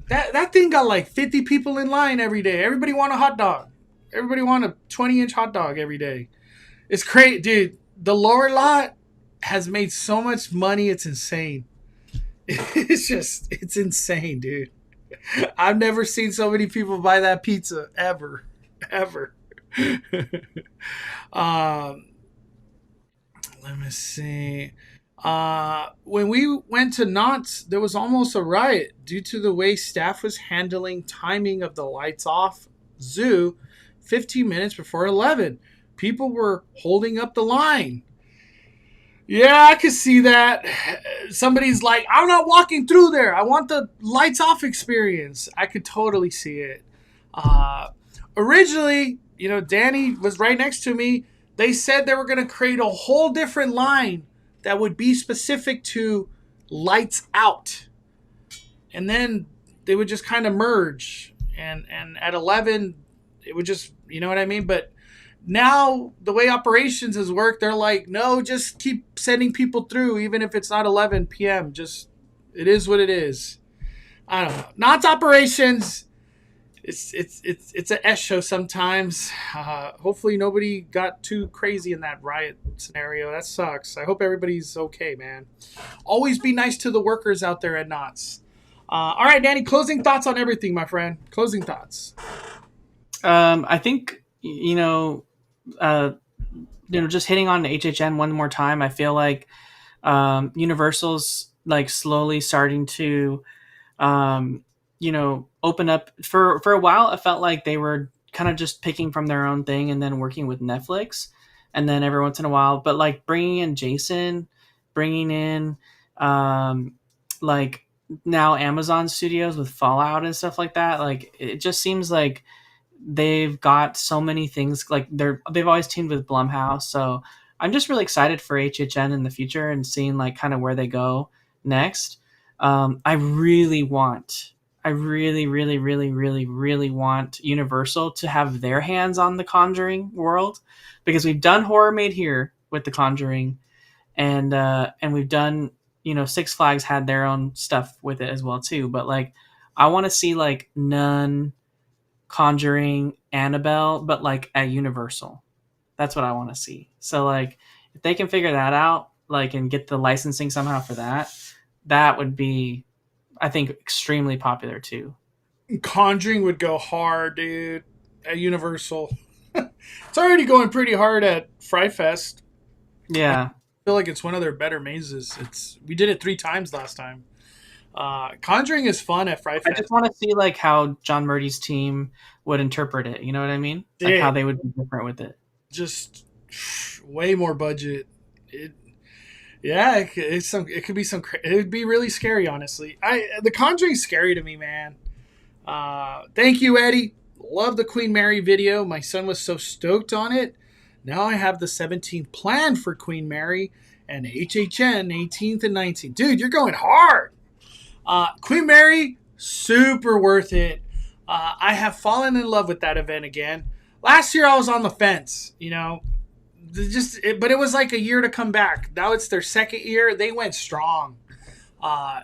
A: That thing got like 50 people in line every day. Everybody want a hot dog. Everybody want a 20-inch hot dog every day. It's crazy, dude. The lower lot has made so much money. It's insane. It's insane, dude. I've never seen so many people buy that pizza ever, ever. um, let me see. When we went to Knott's, there was almost a riot due to the way staff was handling timing of the lights off zoo 15 minutes before 11. People were holding up the line. Yeah, I could see that. Somebody's like, I'm not walking through there. I want the lights off experience. I could totally see it. Originally, Danny was right next to me. They said they were going to create a whole different line that would be specific to lights out. And then they would just kind of merge. And at 11, it would just, you know what I mean? But now the way operations has worked, they're like, no, just keep sending people through, even if it's not 11 p.m. Just, it is what it is. I don't know. Knott's operations, it's an S show sometimes. Hopefully nobody got too crazy in that riot scenario. That sucks. I hope everybody's okay, man. Always be nice to the workers out there at Knott's. All right, Danny, closing thoughts on everything, my friend. Closing thoughts.
B: I think, just hitting on HHN one more time, I feel like Universal's like slowly starting to, open up. For a while, it felt like they were kind of just picking from their own thing and then working with Netflix, and then every once in a while, but like bringing in Jason, bringing in like now Amazon Studios with Fallout and stuff like that. Like it just seems like they've got so many things. Like they've always teamed with Blumhouse, so I'm just really excited for HHN in the future and seeing like kind of where they go next. I really, really, really, really, really want Universal to have their hands on the Conjuring world, because we've done Horror Made Here with the Conjuring, and we've done, Six Flags had their own stuff with it as well too. But like, I want to see like Nun, Conjuring, Annabelle, but like at Universal. That's what I want to see. So like, if they can figure that out, like, and get the licensing somehow for that, that would be, I think, extremely popular too.
A: Conjuring would go hard, dude, at Universal. It's already going pretty hard at Fright Fest.
B: Yeah.
A: I feel like it's one of their better mazes. We did it 3 times last time. Conjuring is fun at Fright Fest.
B: I just want to see like how John Murdy's team would interpret it. You know what I mean? Like how they would be different with it.
A: Just way more budget. It could be some. It would be really scary, honestly. The Conjuring's scary to me, man. Thank you, Eddie. Love the Queen Mary video. My son was so stoked on it. Now I have the 17th plan for Queen Mary and HHN 18th and 19th. Dude, you're going hard. Queen Mary, super worth it. I have fallen in love with that event again. Last year I was on the fence, but it was like a year to come back. Now it's their second year. They went strong.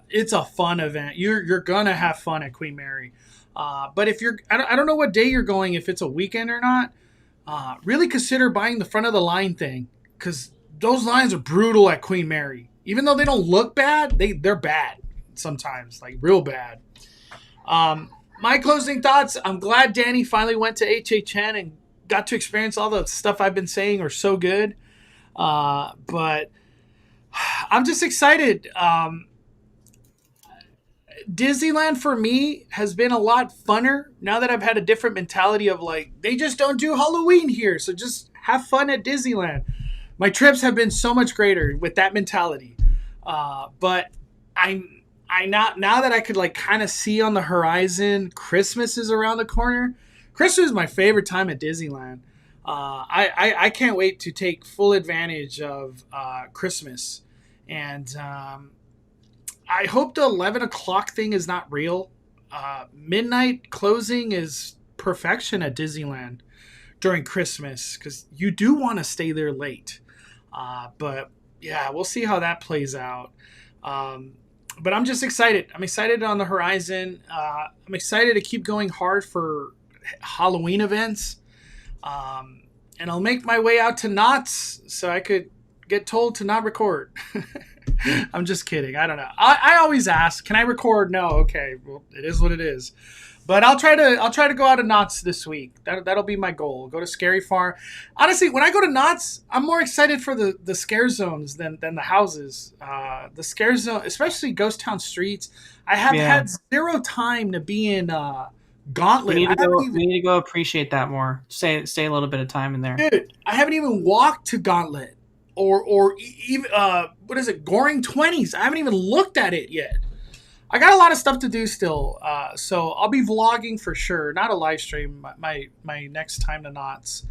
A: It's a fun event. You're gonna have fun at Queen Mary. But if I don't know what day you're going, if it's a weekend or not. Really consider buying the front of the line thing, because those lines are brutal at Queen Mary. Even though they don't look bad, they're bad sometimes, like real bad. My closing thoughts, I'm glad Danny finally went to HHN and got to experience all the stuff I've been saying are so good. But I'm just excited. Disneyland for me has been a lot funner now that I've had a different mentality of like, they just don't do Halloween here, so just have fun at Disneyland. My trips have been so much greater with that mentality. But I now that I could like kind of see on the horizon, Christmas is around the corner. Christmas is my favorite time at Disneyland. I can't wait to take full advantage of Christmas. And I hope the 11 o'clock thing is not real. Midnight closing is perfection at Disneyland during Christmas, because you do want to stay there late. But yeah, we'll see how that plays out. But I'm just excited. I'm excited on the horizon. I'm excited to keep going hard for Halloween events. And I'll make my way out to Knott's so I could get told to not record. I'm just kidding. I don't know. I always ask, can I record? No. Okay. Well, it is what it is. But I'll try to go out to Knott's this week. That'll be my goal. Go to Scary Farm. Honestly, when I go to Knott's, I'm more excited for the scare zones than the houses. The scare zone, especially Ghost Town Streets. I have had zero time to be in Gauntlet.
B: We need to go appreciate that more. Stay a little bit of time in there.
A: Dude, I haven't even walked to Gauntlet or even what is it, Goring 20s. I haven't even looked at it yet. I got a lot of stuff to do still, so I'll be vlogging for sure. Not a live stream. My next time to Knott's.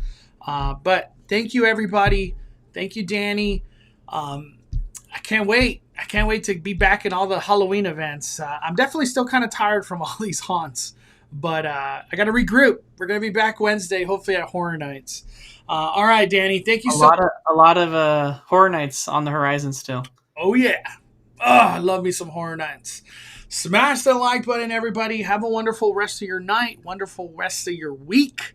A: But thank you, everybody. Thank you, Danny. I can't wait. I can't wait to be back in all the Halloween events. I'm definitely still kind of tired from all these haunts, but I got to regroup. We're gonna be back Wednesday, hopefully at Horror Nights. All right, Danny. Thank you so much.
B: A lot of Horror Nights on the horizon still.
A: Oh yeah. I love me some Horror Nights. Smash the like button, everybody. Have a wonderful rest of your night, wonderful rest of your week.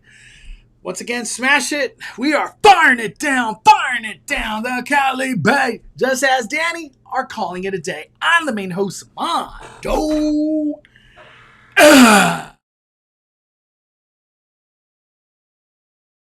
A: Once again, smash it. We are firing it down the Cali Bay. Just as Danny are calling it a day. I'm the main host, Mondo.